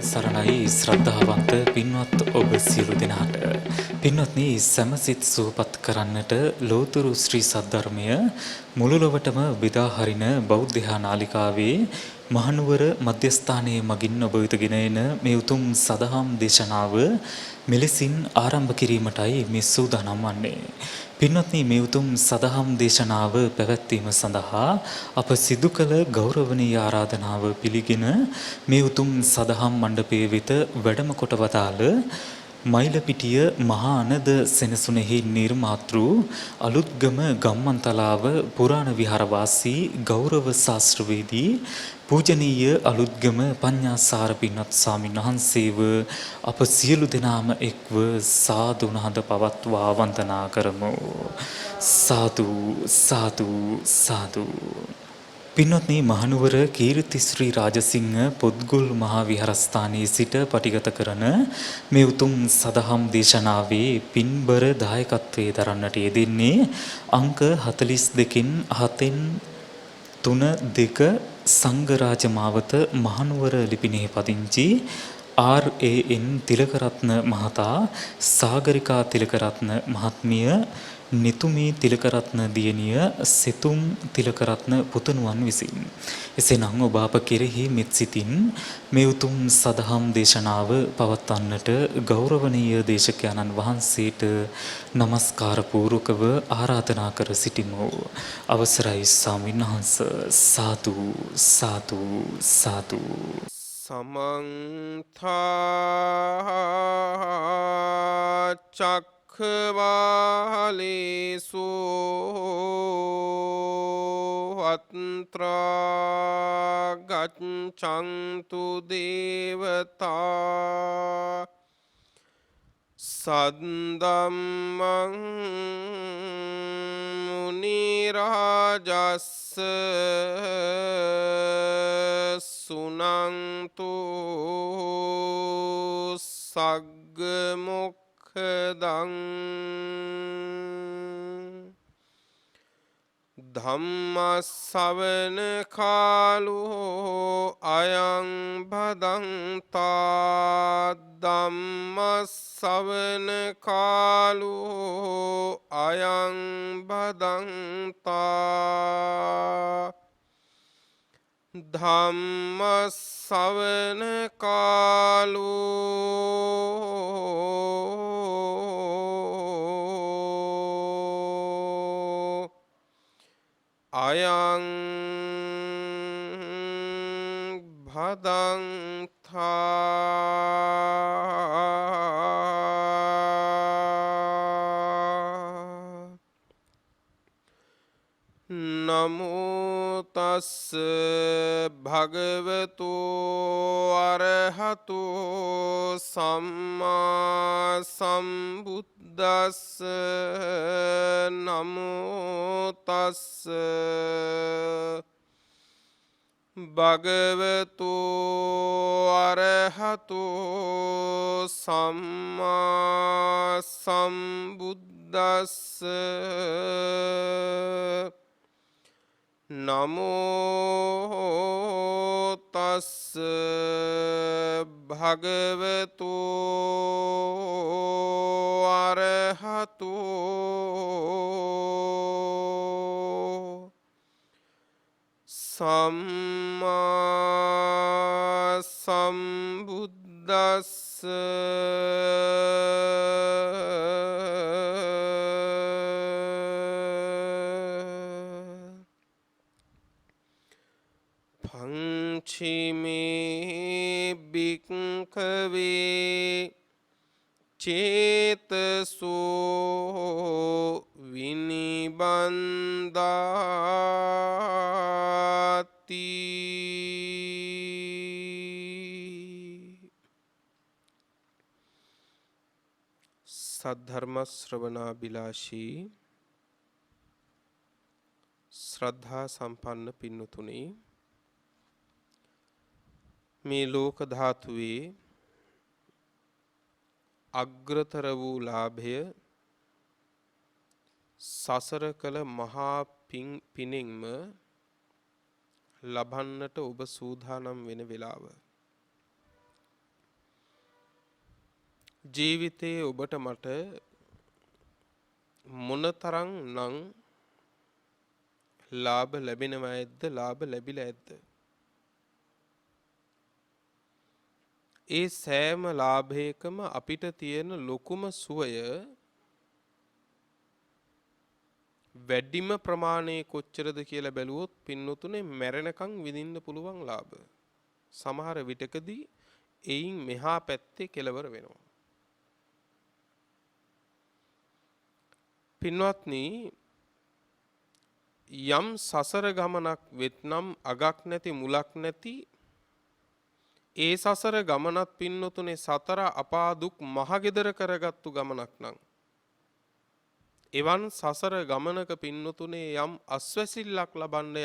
සරණයි ශ්‍රද්ධාවන්ත පින්වත් ඔබ සියලු දෙනාට. පින්වත්නි සමසිත සුවපත් කරන්නට ලෝතුරු ශ්‍රී සද්ධර්මය මුළු ලොවටම බෙදා හරින බෞද්ධ නාලිකාවේ මහනුවර මධ්‍යස්ථානයේ මගින් ඔබ වෙතගෙන එන මේ උතුම් සදහම් දේශනාව මෙලෙසින් ආරම්භ කිරීමටයි මේ සූදානම් වන්නේ. පින්වත්නි මේ උතුම් සදහම් දේශනාව පැවැත්වීම සඳහා අප සිදු කළ ගෞරවනීය ආරාධනාව පිළිගෙන මේ උතුම් සදහම් මණ්ඩපයේ වෙත වැඩම කොට වදාළ මයිලපිටිය මහා අනද සෙනසුනේහි නිර්මාතෘ අලුත්ගම ගම්මන්තලාව පුරාණ විහාරවාසී ගෞරව ශාස්ත්‍රවේදී පූජනීය අලුත්ගම පඤ්ඤාසාර පින්වත් ස්වාමීන් වහන්සේව අප සියලු දෙනාම එක්ව සාදු නහඳ පවත්වා වන්දනා කරමු. සාදු සාදු සාදු. පින්වත්නි මහනුවර කීර්ති ශ්‍රී රාජසිංහ පොත්ගුල් මහා විහාරස්ථානයේ සිට පටිගත කරන මේ උතුම් සදහම් දේශනාවේ පින්බර දායකත්වයේ දරන්නට යෙදෙන්නේ අංක 42කින් 7න් 3-2 සංඝරාජ මාවත මහනුවර ලිපිනෙහි පදිංචි RAN තිලකරත්න මහතා, සාගරිකා තිලකරත්න මහත්මිය, නිතුමී තිලකරත්න දියණිය, සෙතුම් තිලකරත්න පුතණුවන් විසින්. එසේනම් ඔබ අප කෙරෙහි මෙත් සිතින් මේ උතුම් සදහම් දේශනාව පවත්වන්නට ගෞරවනීය දේශකයන්න් වහන්සේට নমස්කාර පූර්වකව ආරාධනා කර සිටිමු. අවසරයි ස්වාමීන් වහන්ස. සාදු සාදු සාදු. සමන්තා චක්ඛවාලේසු අත්‍රා ගච්ඡන්තු දේවතා සද්දම්මං මුනි රාජස්ස සුනන්තු සග්ග මොක්ඛදං ධම්ම ශ්‍රවණ කාලෝ අයං භදන්තා ධම්ම ශ්‍රවණ කාලෝ අයං භදන්තා ධම්ම ශ්‍රවණ කාලෝ අයං භදන්තා නමෝ තස්ස භගවතු අරහතු සම්මා සම්බුද්දස්ස නමෝ තස්ස භගවතු අරහතු සම්මා සම්බුද්දස්ස නමෝ තස්ස භගවතු අරහතු සම්මා සම්බුද්දස්ස පංචමේ භික්ඛවේ චේතසෝ විනිබන්ධාති සද්ධර්ම ශ්‍රවණාබිලාෂී ශ්‍රද්ධා සම්පන්න පින්නතුනි, මේ ලෝක ධාතුවේ අග්‍රතර වූ ලාභය සසර කළ මහා පිනෙන්ම ලබන්නට ඔබ සූදානම් වෙන වෙලාව. ජීවිතයේ ඔබට මට මොනතරම් නම් ලාභ ලැබෙනවා ඇද්ද ලාභ ලැබිලා ඇද්ද? ඒ සෑම ලාභයකම අපිට තියෙන ලොකුම සුවය වැඩිම ප්‍රමාණය කොච්චරද කියලා බැලුවොත් පින්නතුනේ මැරෙනකන් විඳින්න පුළුවන් ලාභ. සමහර විටකදී එයින් මෙහා පැත්තේ කෙලවර වෙනවා. පින්වත්නි යම් සසර ගමනක් වෙත්නම් අගක් නැති මුලක් නැති ඒ සසර ගමනත් පින්නතුනේ සතර අපා දුක් මහගෙදර කරගත්තු ගමනක් නම් එවන් සසර ගමනක පින්නතුනේ යම් අස්වැසිල්ලක් ලබන්න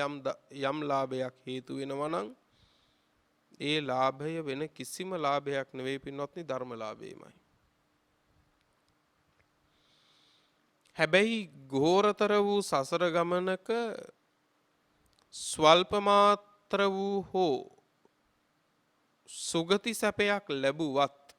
යම් ලාභයක් හේතු වෙනවා නම් ඒ ලාභය වෙන කිසිම ලාභයක් නෙවෙයි පින්වත්නි ධර්ම ලාභයමයි. හැබැයි ගෝරතර වූ සසර ගමනක ස්වල්ප මාත්‍ර වූ හෝ සුගති සැපයක් ලැබුවත්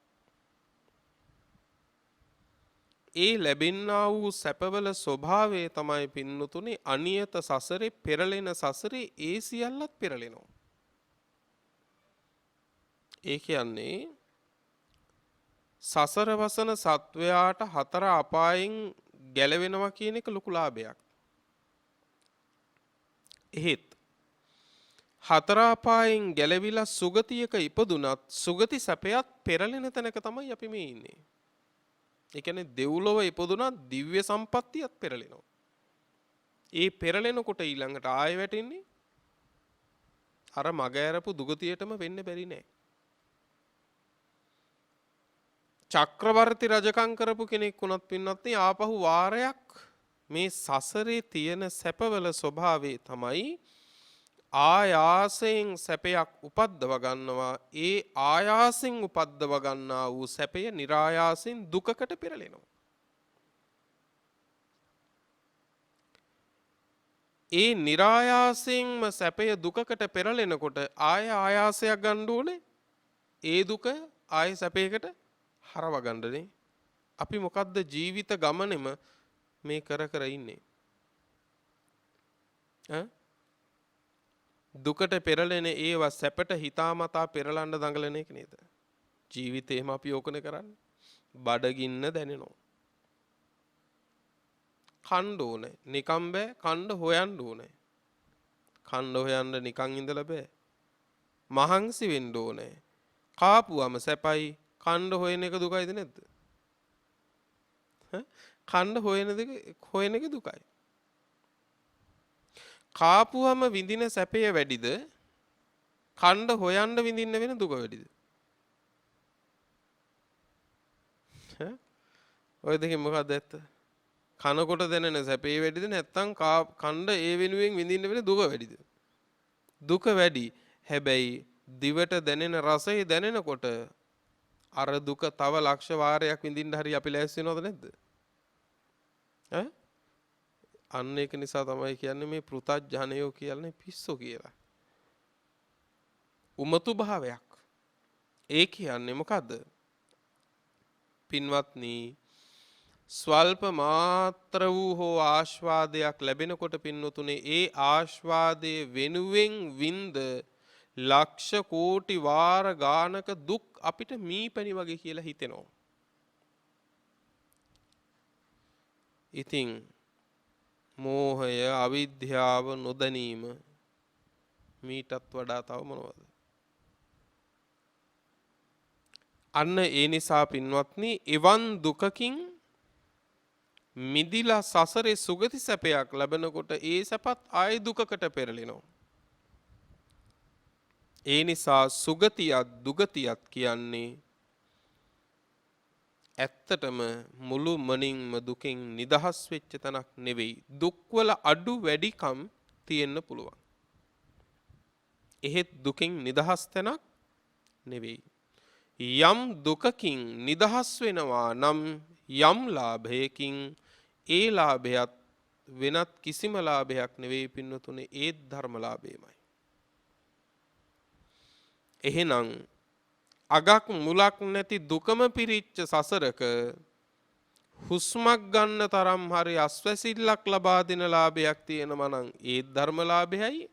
ඒ ලැබෙන්නා වූ සැපවල ස්වභාවය තමයි පින්නතුනේ අනියත සසරේ පෙරලෙන සසරේ ඒ සියල්ලත් පෙරලෙනවා. ඒ කියන්නේ සසර වසන සත්වයාට හතර අපායෙන් ගැලවෙනවා කියන එක ලොකු ලාභයක්. එහෙත් හතර අපායෙන් ගැලවිලා සුගතියක ඉපදුනත් සුගති සැපයත් පෙරලෙන තැනක තමයි අපි මේ ඉන්නේ. ඒ කියන්නේ දෙව්ලොව ඉපදුනත් දිව්‍ය සම්පත්තියත් පෙරලෙනවා. ඒ පෙරලෙනකොට ඊළඟට ආයෙ වැටෙන්නේ අර මග ඇරපු දුගතියටම වෙන්න බැරි නෑ. චක්‍රවර්ති රජකම් කරපු කෙනෙක් වුණත් පින්නත් ආපහු වාරයක් මේ සසරේ තියෙන සැපවල ස්වභාවය තමයි ආයාසයෙන් සැපයක් උපද්දව ගන්නවා. ඒ ආයාසයෙන් උපද්දව ගන්නා වූ සැපය નિરાයාසයෙන් දුකකට පෙරලෙනවා. ඒ નિરાයාසයෙන්ම සැපය දුකකට පෙරලෙනකොට ආයාසයක් ගන්න ඕනේ. ඒ දුක ආය සැපයකට හරව ගන්නනේ. අපි මොකද්ද ජීවිත ගමනේම මේ කර කර ඉන්නේ? දුකට පෙරලෙන ඒවා සැපට හිතාමතා පෙරලන්න දඟලන එක නේද? ජීවිතේම අපි ඕකනේ කරන්නේ. බඩගින්න දැනෙනවා. කන්න ඕනේ. නිකම් බෑ. කන්න හොයන්න ඕනේ. කන්න හොයන්න නිකන් ඉඳලා බෑ. මහන්සි වෙන්න ඕනේ. කාපුවම සැපයි. කන්න හොයන එක දුකයිද නැද්ද? කන්න හොයන එක දුකයි. කාපුවම විඳින සැපය වැඩිද? කන්න හොයන්න විඳින්න වෙන දුක වැඩිද? ඔය දෙකෙන් මොකක්ද ඇත්ත? කනකොට දැනෙන සැපේ වැඩිද නැත්නම් කන්න ඒ වෙනුවෙන් විඳින්න වෙන දුක වැඩිද? දුක වැඩි. හැබැයි දිවට දැනෙන රසය දැනෙනකොට අර දුක තව ලක්ෂ වාරයක් විඳින්න හරි අපි ලෑස්ති වෙනවද නැද්ද? අන්න ඒක නිසා තමයි කියන්නේ මේ පෘථග්ජනයෝ කියන්නේ පිස්සෝ කියලා. උමතු භාවයක්. ඒ කියන්නේ මොකද්ද? පින්වත්නි ස්වල්ප මාත්‍ර වූ හෝ ආස්වාදයක් ලැබෙනකොට පින්වතුනේ ඒ ආස්වාදයේ වෙනුවෙන් විඳ ලක්ෂ කෝටි වාර ගානක දුක් අපිට මීපැණි වගේ කියලා හිතෙනවා. ඉතින් මෝහය, අවිද්‍යාව, නොදැනීම මීටත් වඩා තව මොනවද? අන්න ඒ නිසා පින්වත්නි එවන් දුකකින් මිදිලා සසරේ සුගති සැපයක් ලැබෙනකොට ඒ සැපත් ආය දුකකට පෙරලෙනවා. ඒ නිසා සුගතියත් දුගතියත් කියන්නේ ඇත්තටම මුළු මනින්ම දුකෙන් නිදහස් වෙච්ච තැනක් නෙවෙයි. දුක්වල අඩු වැඩිකම් තියෙන්න පුළුවන්. එහෙත් දුකෙන් නිදහස් තැනක් නෙවෙයි. යම් දුකකින් නිදහස් වෙනවා නම් යම් ලාභයකින් ඒ ලාභයත් වෙනත් කිසිම ලාභයක් නෙවෙයි පින්නතුනේ ඒත් ධර්ම ලාභයමයි. එහෙනම් අගක් මුලක් නැති දුකම පිරිච්ච සසරක හුස්මක් ගන්න තරම් හරි අස්වැසිල්ලක් ලබා දෙන ලාභයක් තියෙනවා නම් ඒ ධර්මලාභයයි.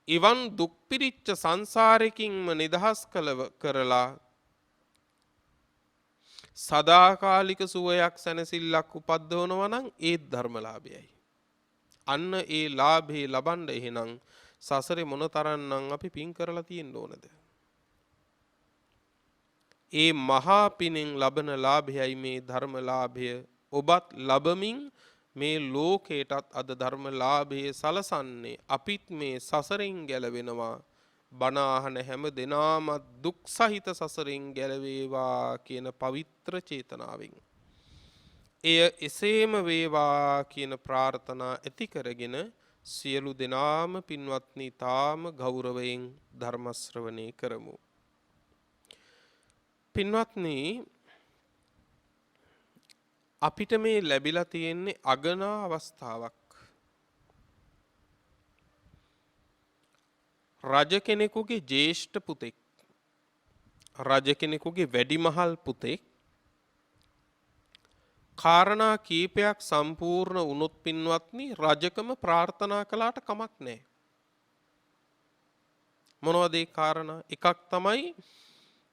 ඉවන් දුක් පිරිච්ච සංසාරෙකින්ම නිදහස් කරලා සදාකාලික සුවයක් සැනසෙල්ලක් උපද්දවනවා නම් ඒ ධර්මලාභයයි. අන්න ඒ ලාභේ ලබන්න එහෙනම් සසරේ මොන තරම්නම් අපි පින් කරලා තියෙන්න ඕනද? ඒ මහා පිනෙන් ලබන ලාභයයි මේ ධර්මලාභය. ඔබත් ලබමින් මේ ලෝකයටත් අද ධර්මලාභයේ සලසන්නේ. අපිත් මේ සසරින් ගැලවෙනවා. බණ අහන හැම දෙනාම දුක් සහිත සසරින් ගැලවේවා කියන පවිත්‍ර චේතනාවෙන්. එය එසේම වේවා කියන ප්‍රාර්ථනා ඇති කරගෙන සියලු දෙනාම පින්වත්නි තාම ගෞරවයෙන් ධර්ම ශ්‍රවණය කරමු. පින්වත්නි අපිට මේ ලැබිලා තියෙන්නේ අගනා අවස්ථාවක්. රජ කෙනෙකුගේ ජේෂ්ඨ පුතෙක්, රජ කෙනෙකුගේ වැඩිමහල් පුතෙක් කාරණා කීපයක් සම්පූර්ණ වුණොත් පින්වත්නි රජකම ප්‍රාර්ථනා කළාට කමක් නැහැ. මොනවද ඒ කාරණා? එකක් තමයි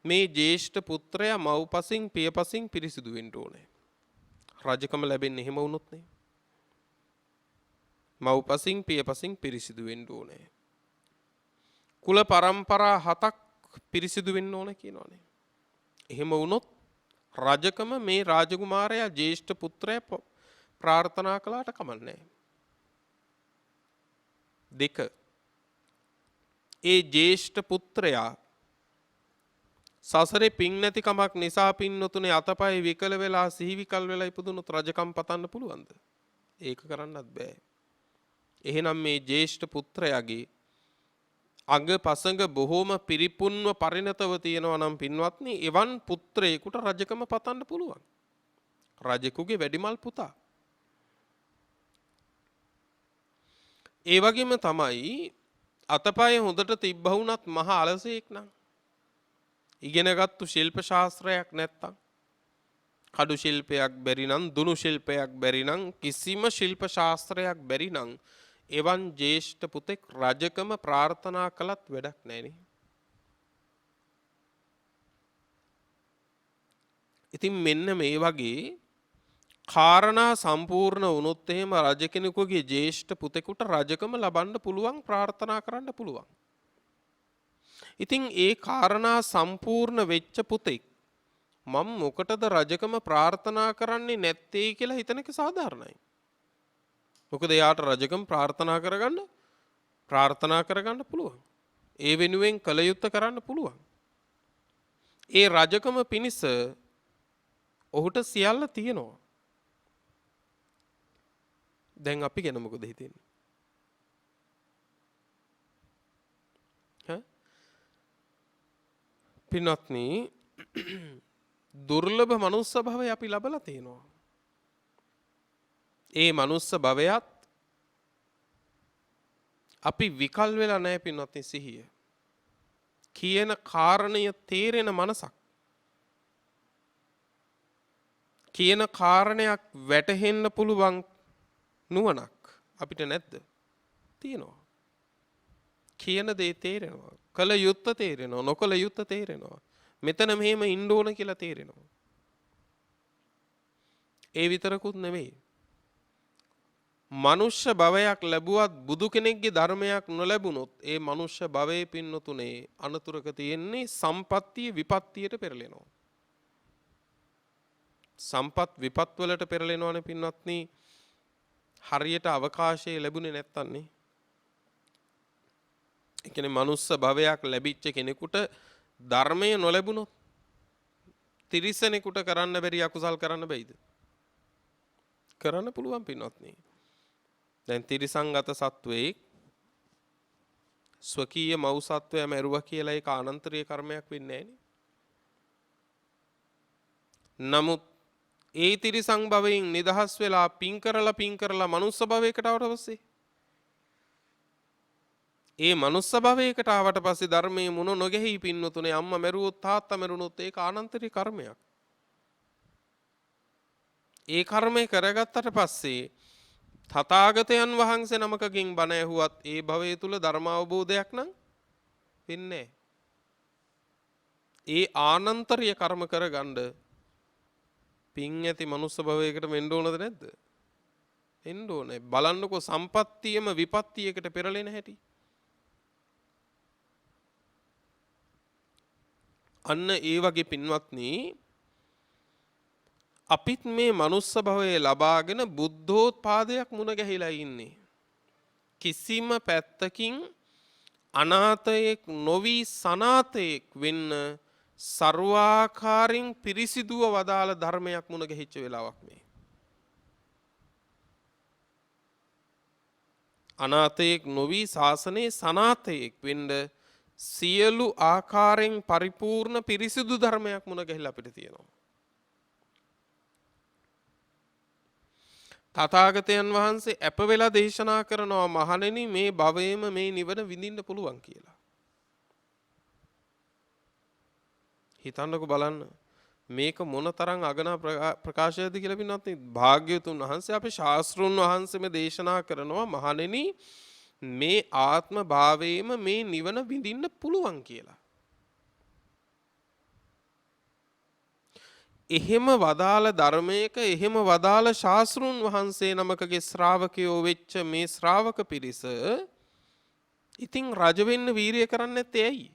මේ ජේෂ්ඨ පුත්‍රයා මව්පසින් පියපසින් පිරිසිදු වෙන්න ඕනේ. රජකම ලැබෙන්නේ එහෙම වුණොත් නේ. මව්පසින් පියපසින් පිරිසිදු වෙන්න ඕනේ. කුල පරම්පරා 7ක් පිරිසිදු වෙන්න ඕනේ කියනෝනේ. එහෙම වුණොත් රජකම මේ රාජකුමාරයා ජේෂ්ඨ පුත්‍රයා ප්‍රාර්ථනා කළාට කමන්නේ. දෙක, ඒ ජේෂ්ඨ පුත්‍රයා සසරේ පින් නැති කමක් නිසා පින්නතුනේ අතපය විකල වෙලා සිහි විකල් වෙලා ඉපදුනොත් රජකම් පතන්න පුළුවන්ද? ඒක කරන්නත් බෑ. එහෙනම් මේ ජේෂ්ඨ පුත්‍රයාගේ අඟ පසඟ බොහෝම පිරිපුන්ව පරිණතව තියෙනවා නම් පින්වත්නි එවන් පුත්‍රයෙකුට රජකම පතන්න පුළුවන්. රජෙකුගේ වැඩිමල් පුතා. ඒ වගේම තමයි අතපය හොඳට තිබ්බ වුණත් මහා අලසෙක් නම් ඉගෙනගත්තු ශිල්ප ශාස්ත්‍රයක් නැත්තම් කඩු ශිල්පයක් බැරි නම් දුනු ශිල්පයක් බැරි නම් කිසිම ශිල්ප ශාස්ත්‍රයක් බැරි නම් එවන් ජේෂ්ඨ පුතෙක් රජකම ප්‍රාර්ථනා කළත් වැඩක් නැහෙනේ. ඉතින් මෙන්න මේ වගේ කාරණා සම්පූර්ණ වුණොත් එහෙම රජ කෙනෙකුගේ ජේෂ්ඨ පුතෙකුට රජකම ලබන්න පුළුවන්, ප්‍රාර්ථනා කරන්න පුළුවන්. ඉතින් ඒ කාරණා සම්පූර්ණ වෙච්ච පුතෙක් මම මොකටද රජකම ප්‍රාර්ථනා කරන්නේ නැත්තේ කියලා හිතන එක සාධාරණයි. මොකද එයාට රජකම ප්‍රාර්ථනා කරගන්න පුළුවන්. ඒ වෙනුවෙන් කල යුත්තේ කරන්න පුළුවන්. ඒ රජකම පිණිස ඔහුට සියල්ල තියෙනවා. දැන් අපි ගැන මොකද හිතන්නේ? පින්වත්නි දුර්ලභ මනුස්ස භවය අපි ලබලා තියෙනවා. ඒ මනුස්ස භවයත් අපි විකල් වෙලා නැහැ පින්වත්නි. සිහිය කියන කාරණය තේරෙන මනසක්, කියන කාරණයක් වැටහෙන්න පුළුවන් නුවණක් අපිට නැද්ද? තියෙනවා. කියන දේ තේරෙනවා, කල යුත්ත තේරෙනවා, නොකල යුත්ත තේරෙනවා, මෙතන මෙහෙම ඉන්න ඕන කියලා තේරෙනවා. ඒ විතරකුත් නෙවෙයි, මනුෂ්‍ය භවයක් ලැබුවත් බුදු කෙනෙක්ගේ ධර්මයක් නොලැබුණොත් ඒ මනුෂ්‍ය භවයේ පින්නතුනේ අනතුරක තියෙන්නේ සම්පත්තිය විපත්තියට පෙරලෙනවා. සම්පත් විපත් වලට පෙරලෙනවනේ පින්වත්නි. හරියට අවකාශය ලැබුණේ නැත්තන්නේ. ඒ කියන්නේ මනුස්ස භවයක් ලැබිච්ච කෙනෙකුට ධර්මය නොලැබුණොත් තිරිසනෙකුට කරන්න බැරි අකුසල් කරන්න බැයිද? කරන්න පුළුවන් පින්වත්නි. දැන් තිරිසංගත සත්වයේ ස්වකීය මව් සත්වයා මැරුවා කියලා ඒක අනන්තරීය කර්මයක් වෙන්නේ නැහැනේ. නමුත් ඒ තිරිසං භවයෙන් නිදහස් වෙලා පින් කරලා මනුස්ස භවයකට ආවට පස්සේ ඒ මනුස්ස භවයකට ආවට පස්සේ ධර්මයේ මුණ නොගෙහි පින්නතුනේ අම්මා මැරුවොත් තාත්තා මැරුණොත් ඒක ආනන්තරික කර්මයක්. ඒ කර්මය කරගත්තට පස්සේ තථාගතයන් වහන්සේ නමකකින් බණ ඇහුවත් ඒ භවයේ තුල ධර්ම අවබෝධයක් නම් වෙන්නේ ඒ ආනන්තරීය කර්ම කරගන්න පින් ඇති මනුස්ස භවයකට වෙන්න ඕනද නැද්ද? වෙන්න ඕනේ. බලන්නකෝ සම්පත්තියම විපත්තියකට පෙරලෙන හැටි. අන්න ඒ වගේ පින්වත්නි අපිත් මේ මනුස්ස භවයේ ලබාගෙන බුද්ධෝත්පාදයක් මුණ ගැහිලා ඉන්නේ. කිසිම පැත්තකින් අනාථයෙක් නොවි සනාථයෙක් වෙන්න ਸਰවාකාරින් පිරිසිදුව වදාළ ධර්මයක් මුණ ගැහිච්ච වෙලාවක් මේ. අනාථයෙක් නොවි ශාසනයේ සනාථයෙක් වෙන්න සියලු ආකාරයෙන් පරිපූර්ණ පිරිසිදු ධර්මයක් මුණ ගැහිලා අපිට තියෙනවා. තථාගතයන් වහන්සේ අප වෙලා දේශනා කරනවා මහණෙනි මේ භවයේම මේ නිවන විඳින්න පුළුවන් කියලා. හිතන්නකෝ බලන්න මේක මොනතරම් අගනා ප්‍රකාශයක්ද කියලා පින්නත් භාග්‍යවතුන් වහන්සේ අපේ ශාස්ත්‍රුන් වහන්සේම දේශනා කරනවා මහණෙනි මේ ආත්ම භාවයේම මේ නිවන විඳින්න පුළුවන් කියලා. එහෙම වදාළ ධර්මයක එහෙම වදාළ ශාස්ත්‍රුන් වහන්සේ නමකගේ ශ්‍රාවකයෝ වෙච්ච මේ ශ්‍රාවක පිරිස ඉතින් රජ වෙන්න වීරිය කරන්නේ නැත්තේ ඇයි?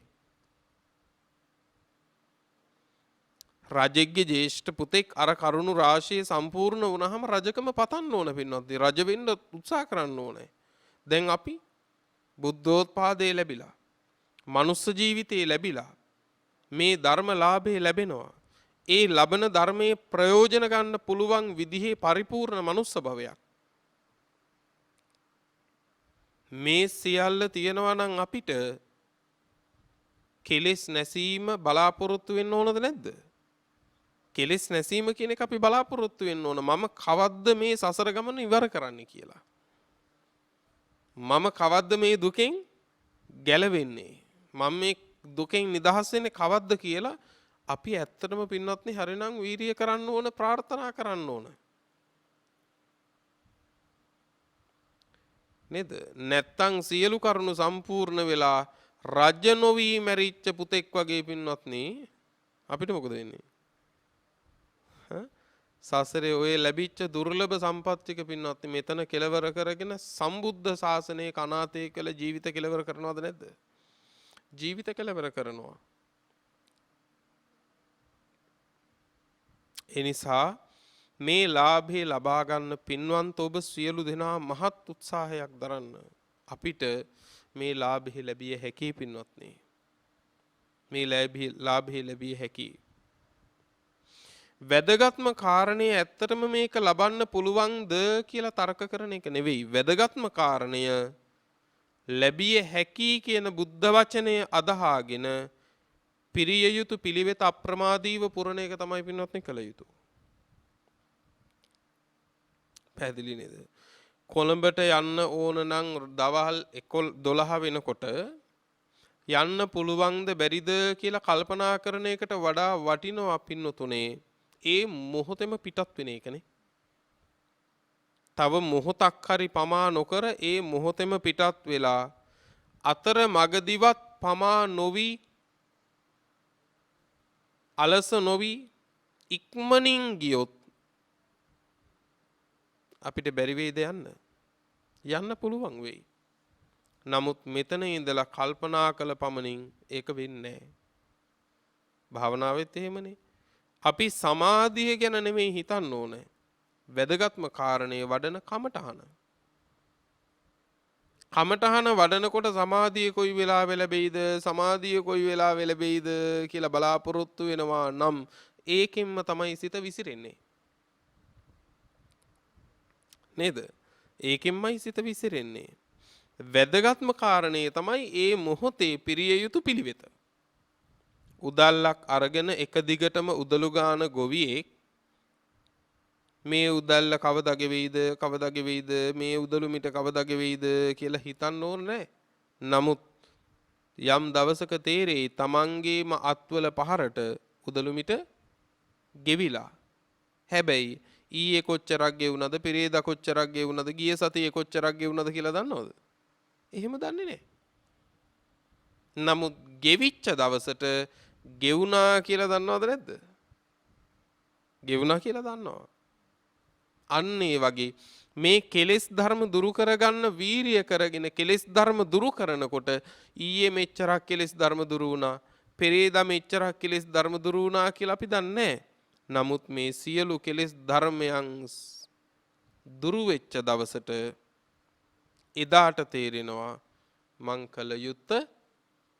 රජෙක්ගේ ජේෂ්ඨ පුතෙක් අර කරුණු රාශිය සම්පූර්ණ වුණාම රජකම පතන්න ඕන පින්වත්නි. රජ වෙන්න උත්සාහ කරන්න ඕනේ. දැන් අපි බුද්ධෝත්පාදේ ලැබිලා මනුස්ස ජීවිතේ ලැබිලා මේ ධර්මලාභේ ලැබෙනවා. ඒ ලබන ධර්මයේ ප්‍රයෝජන ගන්න පුළුවන් විදිහේ පරිපූර්ණ මනුස්ස භවයක්. මේ සියල්ල තියෙනවා නම් අපිට කෙලෙස් නැසීම බලාපොරොත්තු වෙන්න ඕනද නැද්ද? කෙලෙස් නැසීම කියන එක අපි බලාපොරොත්තු වෙන්න ඕන. මම කවද්ද මේ සසර ගමන ඉවර කරන්න කියලා. මම කවද්ද මේ දුකෙන් ගැලවෙන්නේ? මම මේ දුකෙන් නිදහස් වෙන්නේ කවද්ද කියලා අපි ඇත්තටම පින්වත්නි හරිනම් වීරිය කරන්න ඕන, ප්‍රාර්ථනා කරන්න ඕන. නේද? නැත්තම් සියලු කරුණු සම්පූර්ණ වෙලා රජ නොවි මැරිච්ච පුතෙක් වගේ පින්වත්නි අපිට මොකද වෙන්නේ? සසරේ ඔය ලැබිච්ච දුර්ලභ සම්පත්තික පින්වත්නි මෙතන කෙලවර කරගෙන සම්බුද්ධ ශාසනයේ අනාථය කළ ජීවිත කෙලවර කරනවද නැද්ද? ජීවිත කෙලවර කරනවා. එනිසා මේ ලාභේ ලබා ගන්න පින්වන්ත ඔබ සියලු දෙනා මහත් උත්සාහයක් දරන්න. අපිට මේ ලාභේ ලැබිය හැකි පින්වත්නි. මේ ලාභේ ලැබිය හැකි. වැදගත්ම කාරණේ ඇත්තටම මේක ලබන්න පුළුවන්ද කියලා තර්ක කරන එක නෙවෙයි. වැදගත්ම කාරණය ලැබිය හැකි කියන බුද්ධ වචනය අදහාගෙන පිරිය යුතු පිළිවෙත අප්‍රමාදීව පුරණ එක තමයි පින්වත්නි කළ යුතු. පැහැදිලි නේද? කොළඹට යන්න ඕන නම් දවල් 12 වෙනකොට යන්න පුළුවන්ද බැරිද කියලා කල්පනා කරන එකට වඩා වටිනවා පින්නතුනේ ඒ මොහොතේම පිටත් වෙන එකනේ. තව මොහොතක් හරි පමා නොකර ඒ මොහොතේම පිටත් වෙලා අතර මගදිවත් පමා නොවි අලස නොවි ඉක්මනින් ගියොත් අපිට බැරි වේද යන්න? යන්න පුළුවන් වෙයි. නමුත් මෙතන ඉඳලා කල්පනා කළ පමණින් ඒක වෙන්නේ නැහැ. භාවනාවෙත් එහෙමනේ. අපි සමාධිය ගැන නෙමෙයි හිතන්න ඕනේ. වැදගත්ම කාරණේ වඩන කමඨහන. කමඨහන වඩනකොට සමාධිය කොයි වෙලාවෙ ලැබෙයිද, සමාධිය කොයි වෙලාවෙ ලැබෙයිද කියලා බලාපොරොත්තු වෙනවා නම් ඒකෙන්ම තමයි සිත විසිරෙන්නේ. නේද? ඒකෙන්මයි සිත විසිරෙන්නේ. වැදගත්ම කාරණේ තමයි ඒ මොහොතේ පිරිය යුතු පිළිවෙත. උදල්ලක් අරගෙන එක දිගටම උදළු ගාන ගොවියෙක් මේ උදල්ල කවදා ගෙවෙයිද මේ උදළු මිට කවදා ගෙවෙයිද කියලා හිතන්න ඕනේ නැහැ. නමුත් යම් දවසක තේරෙයි තමන්ගේම අත්වල පහරට උදළුමිට ගෙවිලා. හැබැයි ඊයේ කොච්චරක් ගෙවුනද පෙරේදා කොච්චරක් ගෙවුනද ගිය සතියේ කොච්චරක් ගෙවුනද කියලා දන්නවද? එහෙම දන්නේ නැහැ. නමුත් ගෙවිච්ච දවසට ගෙවුනා කියලා දන්නවද නැද්ද? ගෙවුනා කියලා දන්නවා. අන්න ඒ වගේ මේ කෙලෙස් ධර්ම දුරු කරගන්න වීරිය කරගෙන කෙලෙස් ධර්ම දුරු කරනකොට ඊයේ මෙච්චරක් කෙලෙස් ධර්ම දුරු වුණා පෙරේදා මෙච්චරක් කෙලෙස් ධර්ම දුරු වුණා කියලා අපි දන්නේ නැහැ. නමුත් මේ සියලු කෙලෙස් ධර්මයන් දුරු වෙච්ච දවසට එදාට තේරෙනවා මං කළ යුත්ත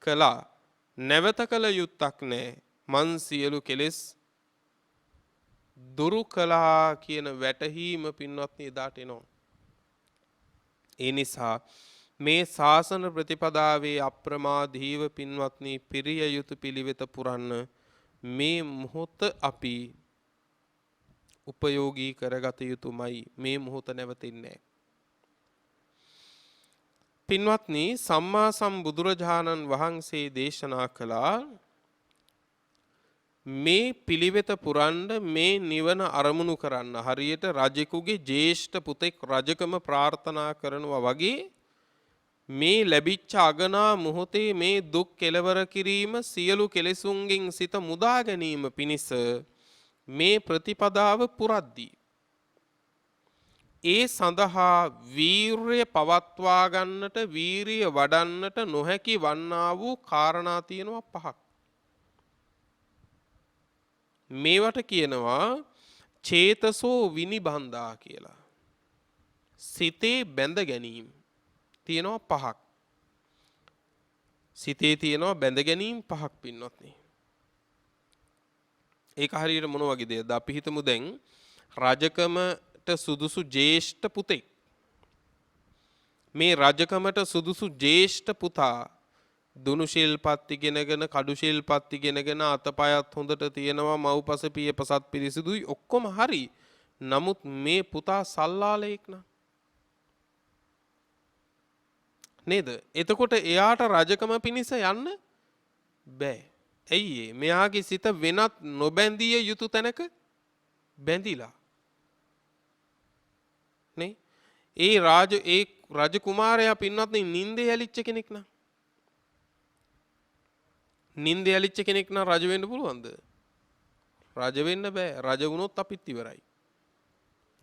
කළා. නැවත කළ යුත්තක් නැහැ. මං සියලු කෙලෙස් දුරු කළා කියන වැටහීම පින්වත්නි එදාට එනවා. ඒ නිසා මේ ශාසන ප්‍රතිපදාවේ අප්‍රමාදීව පින්වත්නි පිරිය යුතු පිළිවෙත පුරන්න මේ මොහොත අපි උපයෝගී කරගත යුතුමයි. මේ මොහොත නැවතින්නේ නැහැ. පින්වත්නි සම්මා සම්බුදුරජාණන් වහන්සේ දේශනා කළා මේ පිළිවෙත පුරන්න මේ නිවන අරමුණු කරන්න හරියට රජෙකුගේ ජේෂ්ඨ පුතෙක් රජකම ප්‍රාර්ථනා කරනවා වගේ මේ ලැබිච්ච අගනා මොහොතේ මේ දුක් කෙලවර කිරීම සියලු කෙලෙසුන්ගෙන් සිත මුදා ගැනීම පිණිස මේ ප්‍රතිපදාව පුරද්දී ඒ සඳහා වීර්ය පවත්වා ගන්නට වීරිය වඩන්නට නොහැකි වන්නා වූ කාරණා තියෙනවා 5ක්. මේවට කියනවා චේතසෝ විනිබන්ධා කියලා. සිතේ බැඳ ගැනීම තියෙනවා 5ක්. සිතේ තියෙනවා බැඳ ගැනීම 5ක් පින්වත්නි. ඒක හරියට මොන වගේ දෙයක්ද? අපි හිතමු දැන් රජකමට සුදුසු ජේෂ්ඨ පුතෙක්. මේ රජකමට සුදුසු ජේෂ්ඨ පුතා දුනු ශිල්පත් ඉගෙනගෙන කඩු ශිල්පත් ඉගෙනගෙන අතපයත් හොඳට තියෙනවා මව්පස පියපසත් පිරිසිදුයි ඔක්කොම හරි. නමුත් මේ පුතා සල්ලාලයෙක් නා නේද? එතකොට එයාට රජකම පිණිස යන්න බෑ. ඇයි මෙයාගේ සිත වෙනත් නොබැඳිය යුතු තැනක බැඳිලා. නේ? ඒ රජ කුමාරයා පින්වත්නි නින්දේ ඇලිච්ච කෙනෙක් නා. නින්දේ ඇලිච්ච කෙනෙක් නම් රජ වෙන්න පුළුවන්ද? රජ වෙන්න බෑ. රජ වුණොත් අපිත් ඉවරයි.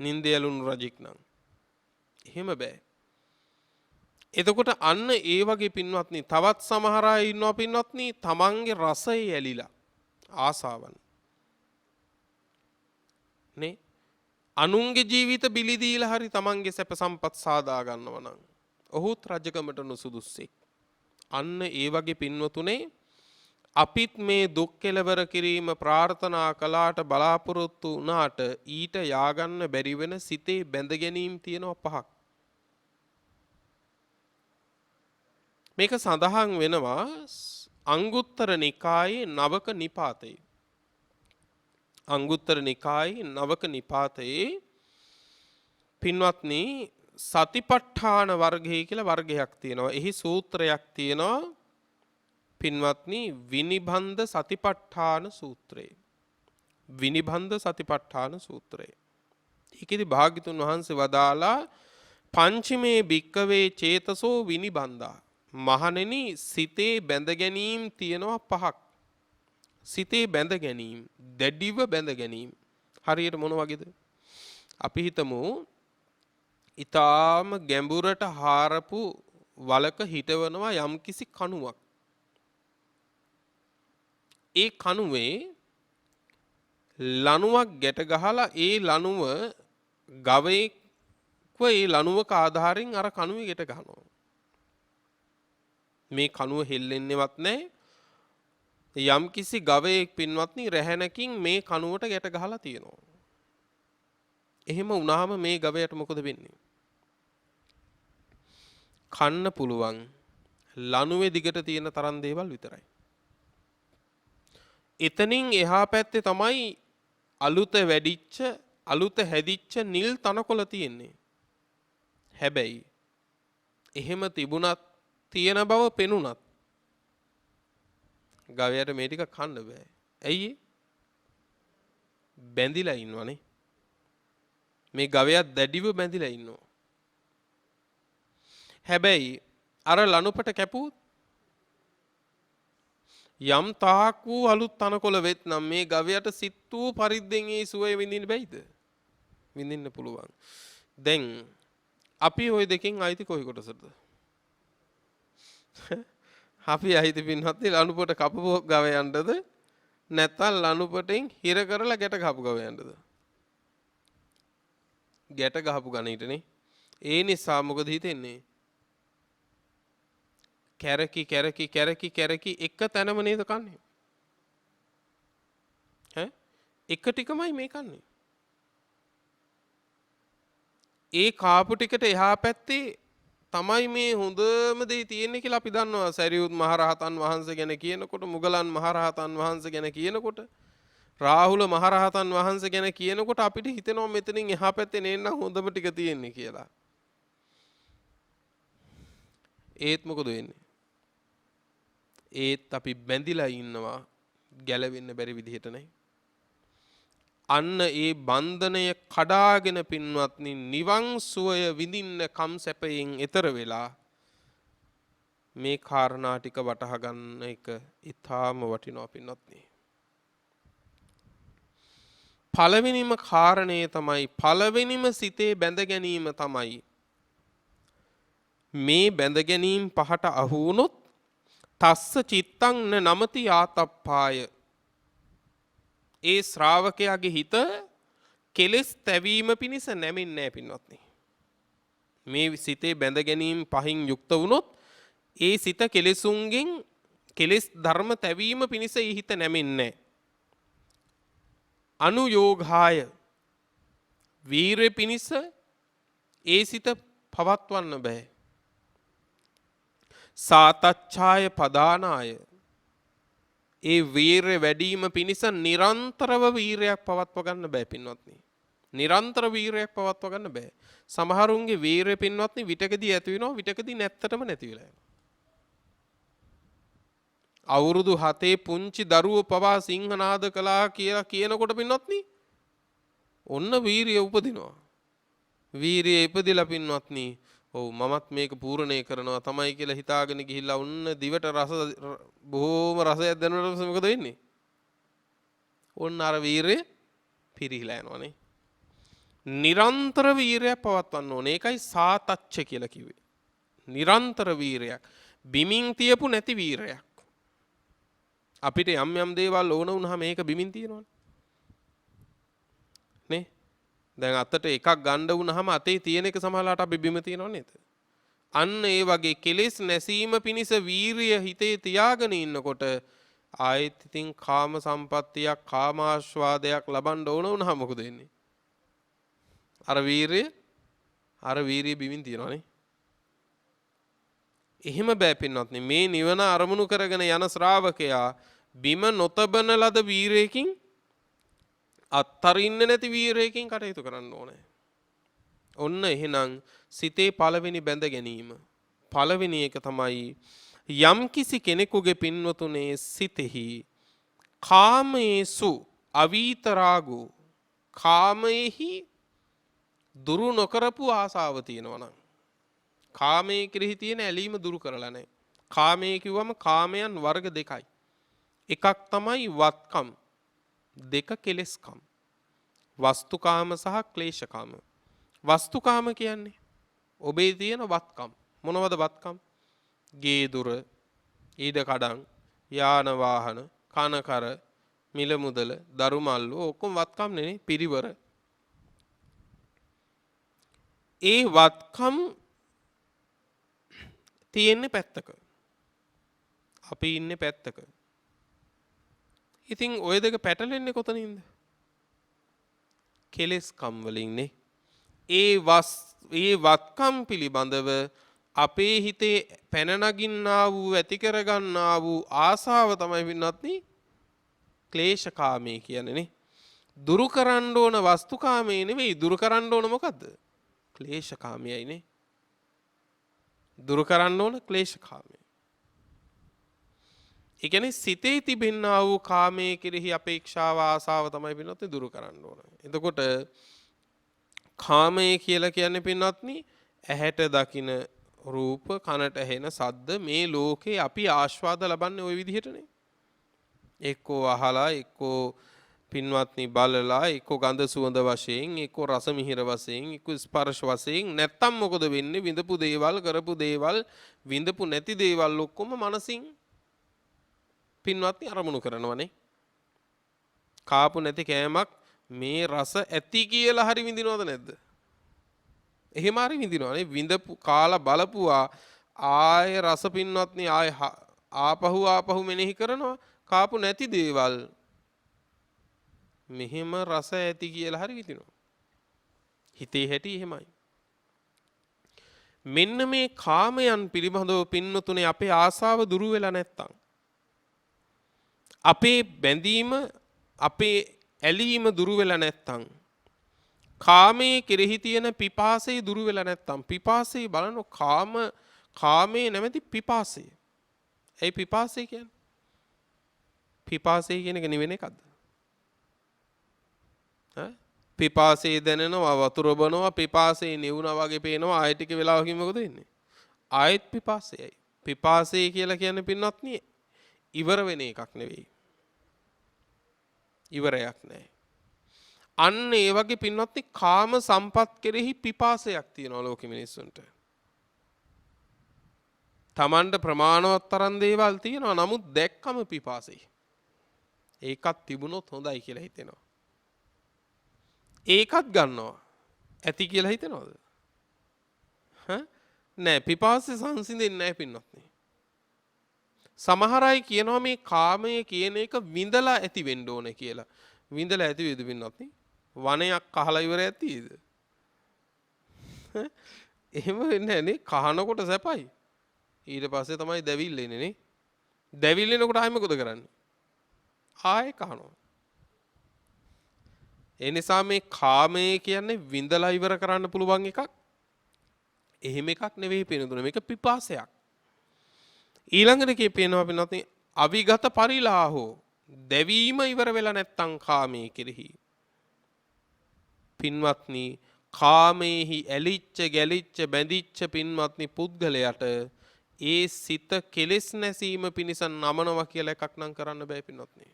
නින්දේ ඇලුණු රජෙක් නම්. එහෙම බෑ. එතකොට අන්න ඒ වගේ පින්වත්නි තවත් සමහර අය ඉන්නවා පින්වත්නි තමන්ගේ රසය ඇලිලා ආසාවන්. නේ? අනුන්ගේ ජීවිත බිලි දීලා හරි තමන්ගේ සැප සම්පත් සාදා ගන්නව නම් ඔහුත් රජකමට නුසුදුස්සෙක්. අන්න ඒ වගේ පින්වතුනේ අපිත් මේ දුක් කෙලවර කිරීම ප්‍රාර්ථනා කළාට බලාපොරොත්තු වුණාට ඊට ය아가න්න බැරි වෙන සිතේ බැඳ ගැනීම තියෙනවා 5ක්. මේක සඳහන් වෙනවා අංගුත්තර නිකායේ නවක නිපාතයේ. අංගුත්තර නිකායේ නවක නිපාතයේ පින්වත්නි සතිපට්ඨාන වර්ගය කියලා වර්ගයක් තියෙනවා. එහි සූත්‍රයක් තියෙනවා පින්වත්නි විනිබන්ධ සතිපට්ඨාන සූත්‍රය. විනිබන්ධ සතිපට්ඨාන සූත්‍රය. ඒකෙදි භාග්‍යතුන් වහන්සේ වදාලා පංචමේ භික්කවේ චේතසෝ විනිබන්ධා. මහණෙනි සිතේ බැඳ ගැනීම තියෙනවා 5ක්. සිතේ බැඳ ගැනීම, දැඩිව බැඳ ගැනීම. හරියට මොන වගේද? අපි හිතමු ඊටාම ගැඹුරට හාරපු වලක හිටවනවා යම්කිසි කණුවක්. ඒ කණුවේ ලණුවක් ගැට ගහලා ඒ ලණුව ගවයෙක්ව ඒ ලණුවක ආධාරයෙන් අර කණුවේ ගැට ගහනවා. මේ කණුව හෙල්ලෙන්නේවත් නැහැ. යම්කිසි ගවයෙක් පින්වත්නි රැහැනකින් මේ කණුවට ගැට ගහලා තියෙනවා. එහෙම වුණාම මේ ගවයට මොකද වෙන්නේ? කන්න පුළුවන් ලණුවේ දිගට තියෙන තරම් දේවල් විතරයි. එතනින් එහා පැත්තේ තමයි අලුත වැඩිච්ච අලුත හැදිච්ච නිල් තනකොළ තියෙන්නේ. හැබැයි එහෙම තිබුණත් තියෙන බව පෙනුනත් ගවයාට මේ ටික කන්න බෑ. ඇයි ඒ? බැඳිලා ඉන්නවනේ. මේ ගවයා දැඩිව බැඳිලා ඉන්නවා. හැබැයි අර ලනුපට කැපුවොත් යම් තාක් වූ අලුත් තනකොළ වෙත්නම් මේ ගවයාට සිත් වූ පරිද්දෙන් ඒ සුවය විඳින්න බැයිද? විඳින්න පුළුවන්. දැන් අපි ওই දෙකෙන් අයිති කොයි කොටසද? අපි අයිති පින්වත්නි ලනුපට කපපු ගවයන්ටද නැත්නම් ලනුපටෙන් හිර කරලා ගැට ගහපු ගවයන්ටද? ගැට ගහපු ගණීටනේ. ඒ නිසා මොකද හිතෙන්නේ? කැරකි එක තැනම නේද කන්නේ? ඈ එක ටිකමයි මේ කන්නේ. ඒ කාපු ටිකට එහා පැත්තේ තමයි මේ හොඳම දේ තියෙන්නේ කියලා අපි දන්නවා. සරියුත් මහරහතන් වහන්සේ ගැන කියනකොට, මුගලන් මහරහතන් වහන්සේ ගැන කියනකොට, රාහුල මහරහතන් වහන්සේ ගැන කියනකොට අපිට හිතෙනවා මෙතනින් එහා පැත්තේ නේනම් හොඳම ටික තියෙන්නේ කියලා. ඒත් මොකද වෙන්නේ? ඒත් අපි බැඳිලා ඉන්නවා ගැලවෙන්න බැරි විදිහට නේ. අන්න ඒ බන්ධනය කඩාගෙන පින්වත්නි නිවන් සුවය විඳින්න කම් සැපයෙන් එතර වෙලා මේ කාරණා ටික වටහා ගන්න එක ඊටාම වටිනවා පින්වත්නි. පළවෙනිම කාරණය තමයි, පළවෙනිම සිතේ බැඳ ගැනීම තමයි මේ බැඳ ගැනීම පහට අහු වුණොත් තස්ස චිත්තං නමති ආතප්පාය. ඒ ශ්‍රාවකයාගේ හිත කෙලෙස් තැවීම පිණිස නැමෙන්නේ නැහැ පින්වත්නි. මේ සිතේ බැඳ ගැනීම පහින් යුක්ත වුණොත් ඒ සිත කෙලෙසුන්ගෙන් කෙලෙස් ධර්ම තැවීම පිණිස ඒ හිත නැමෙන්නේ නැහැ. අනුയോഗාය වීරය පිණිස ඒ සිත පවත්වන්න බෑ. සාතච්ඡාය පදානාය ඒ වීරය වැඩිම පිණිස නිරන්තරව වීරයක් පවත්ව ගන්න බෑ පින්වත්නි. නිරන්තර වීරයක් පවත්ව ගන්න බෑ. සමහරුන්ගේ වීරය පින්වත්නි විටකදී ඇති වෙනවා, විටකදී නැත්තටම නැති වෙලා යනවා. අවුරුදු 7 පුංචි දරුවෝ පවා සිංහනාද කළා කියලා කියනකොට පින්වත්නි ඔන්න වීරිය උපදිනවා. වීරිය ඉපදිලා පින්වත්නි ඔව් මමත් මේක පූර්ණේ කරනවා තමයි කියලා හිතාගෙන ගිහිල්ලා ඔන්න දිවට රස බොහොම රසයක් දැනුනට මොකද වෙන්නේ? ඔන්න අර වීරිය පිරිහිලා යනවනේ. නිරන්තර වීරයක් පවත්වන්න ඕනේ. ඒකයි සාතච්ච කියලා කිව්වේ. නිරන්තර වීරයක්. බිමින් තියපු නැති වීරයක්. අපිට යම් යම් දේවල් ඕන වුණාම මේක බිමින් තියෙනවනේ. නේ? දැන් අතට එකක් ගන්න වුණාම අතේ තියෙන එක සමහරලාට අපි බිම තියනව නේද? අන්න ඒ වගේ කෙලෙස් නැසීම පිණිස වීරිය හිතේ තියාගෙන ඉන්නකොට ආයෙත් ඉතින් කාම සම්පත්තියක්, කාමාශ්වාදයක් ලබන්න ඕන වුණාම මොකද වෙන්නේ? අර වීරිය බිමින් තියනවනේ. එහෙම බෑ පින්වත්නි. මේ නිවන අරමුණු කරගෙන යන ශ්‍රාවකයා බිම නොතබන ලද වීරයකින්, අත්තරින්න නැති වීරයකින් කටයුතු කරන්න ඕනේ. ඔන්න එහෙනම් සිතේ පළවෙනි බැඳ ගැනීම. පළවෙනි එක තමයි යම් කිසි කෙනෙකුගේ පින්වතුනේ සිතෙහි කාමේසු අවීතරාගෝ, කාමයේහි දුරු නොකරපු ආසාව තියෙනවා නම්, කාමයේ කෙරෙහි තියෙන ඇලීම දුරු කරලා නැහැ. කාමයේ කිව්වම කාමයන් වර්ග දෙකයි. එකක් තමයි වත්කම්, දෙක කෙලෙස්කම්. වස්තුකාම සහ ක්ලේශකාම. වස්තුකාම කියන්නේ ඔබේ තියෙන වත්කම්. මොනවද වත්කම්? ගේ දුර, ඊඩ කඩන්, යාන වාහන, කනකර, මිල මුදල, දරු මල්ලු ඔක්කොම වත්කම් නෙනේ, පිරිවර. ඒ වත්කම් තියෙන්නේ පැත්තක. අපි ඉන්නේ පැත්තක. ඉතින් ඔය දෙක පැටලෙන්නේ කොතනින්ද? කෙලෙස්කම් වලින්නේ. ඒ වත්කම් පිළිබඳව අපේ හිතේ පැන නගින්නා වූ, ඇති කරගන්නා වූ ආසාව තමයි පින්වත්නි ක්ලේශකාමී කියන්නේ නේ. දුරු කරන්න ඕන වස්තුකාමී නෙවෙයි, දුරු කරන්න ඕන මොකද්ද? ක්ලේශකාමියයිනේ. දුරු කරන්න ඕන ක්ලේශකාමය. ඒ කියන්නේ සිතේ තිබෙනා වූ කාමයේ කෙරෙහි අපේක්ෂාව ආසාව තමයි පින්වත්නි දුරු කරන්න ඕන. එතකොට කාමයේ කියලා කියන්නේ පින්වත්නි ඇහැට දකින රූප, කනට ඇහෙන ශබ්ද, මේ ලෝකේ අපි ආස්වාද ලබන්නේ ওই විදිහටනේ. එක්කෝ අහලා, එක්කෝ පින්වත්නි බලලා, එක්කෝ ගඳ සුවඳ වශයෙන්, එක්කෝ රස මිහිර වශයෙන්, එක්කෝ ස්පර්ශ වශයෙන්. නැත්තම් මොකද වෙන්නේ? විඳපු දේවල්, කරපු දේවල්, විඳපු නැති දේවල් ඔක්කොම මනසින් පින්වත්නි අරමුණු කරනවනේ. කාපු නැති කෑමක් මේ රස ඇති කියලා හරි විඳිනවද නැද්ද? එහෙම හරි විඳිනවනේ. විඳපු කාලා බලපුවා ආය රස පින්වත්නි ආය ආපහු මෙනෙහි කරනවා. කාපු නැති දේවල් මෙහෙම රස ඇති කියලා හරි විඳිනවා. හිතේ හැටි එහෙමයි. මෙන්න මේ කාමයන් පිළිබඳව පින්නතුනේ අපේ ආසාව දුරු වෙලා නැත්තම්, අපේ බැඳීම, අපේ ඇලීම දුරු වෙලා නැත්තම්, කාමයේ කෙරෙහි තියෙන පිපාසය දුරු වෙලා නැත්තම්, පිපාසය බලන කාමයේ නැමැති පිපාසය. ඇයි පිපාසය කියන්නේ? පිපාසය කියන එක නෙවෙන එකක්ද? පිපාසයේ දැනෙනවා, වතුර බොනවා, පිපාසයේ නිවුණා වගේ පේනවා. ආයෙ ටික වෙලාවකින් මොකද වෙන්නේ? ආයෙත් පිපාසයයි. පිපාසය කියලා කියන්නේ පින්වත්නි ඉවර වෙන එකක් නෙවෙයි. ඉවරයක් නැහැ. අන්න ඒ වගේ පින්වත්නි කාම සම්පත් කෙරෙහි පිපාසයක් තියෙනවා ලෝකෙ මිනිස්සුන්ට. Tamanට ප්‍රමාණවත් තරම් දේවල් තියෙනවා. නමුත් දැක්කම පිපාසයි. ඒකත් තිබුණොත් හොඳයි කියලා හිතෙනවා. ඒකත් ගන්නවා. ඇති කියලා හිතනවද? නෑ, පිපාසය සංසිඳෙන්නේ නැහැ පින්වත්නි. සමහර අය කියනවා මේ කාමය කියන එක විඳලා ඇති වෙන්න ඕනේ කියලා. විඳලා ඇති වේද පින්වත්නි? වනයක් කහලා ඉවර ඇතිද? එහෙම වෙන්නේ නැනේ. කහනකොට සැපයි. ඊට පස්සේ තමයි දැවිල්ල එන්නේ නේ. දැවිල්ල එනකොට ආයෙ මොකද කරන්නේ? ආයෙ කහනවා. ඒ නිසා මේ කාමය කියන්නේ විඳලා ඉවර කරන්න පුළුවන් එකක්. එහෙම එකක් නෙවෙයි පින්නතුනේ. මේක පිපාසයක්. ඊළඟට කියපේනවා පින්නතුනේ අවිගත පරිලාහෝ. දැවීම ඉවර වෙලා නැත්තම් කාමයේ කෙරෙහි. පින්වත්නි කාමයේහි ඇලිච්ච ගැලිච්ච බැඳිච්ච පින්වත්නි පුද්ගලයාට ඒ සිත කෙලෙස් නැසීම පිණිස නමනවා කියලා එකක් නම් කරන්න බෑ පින්වත්නි.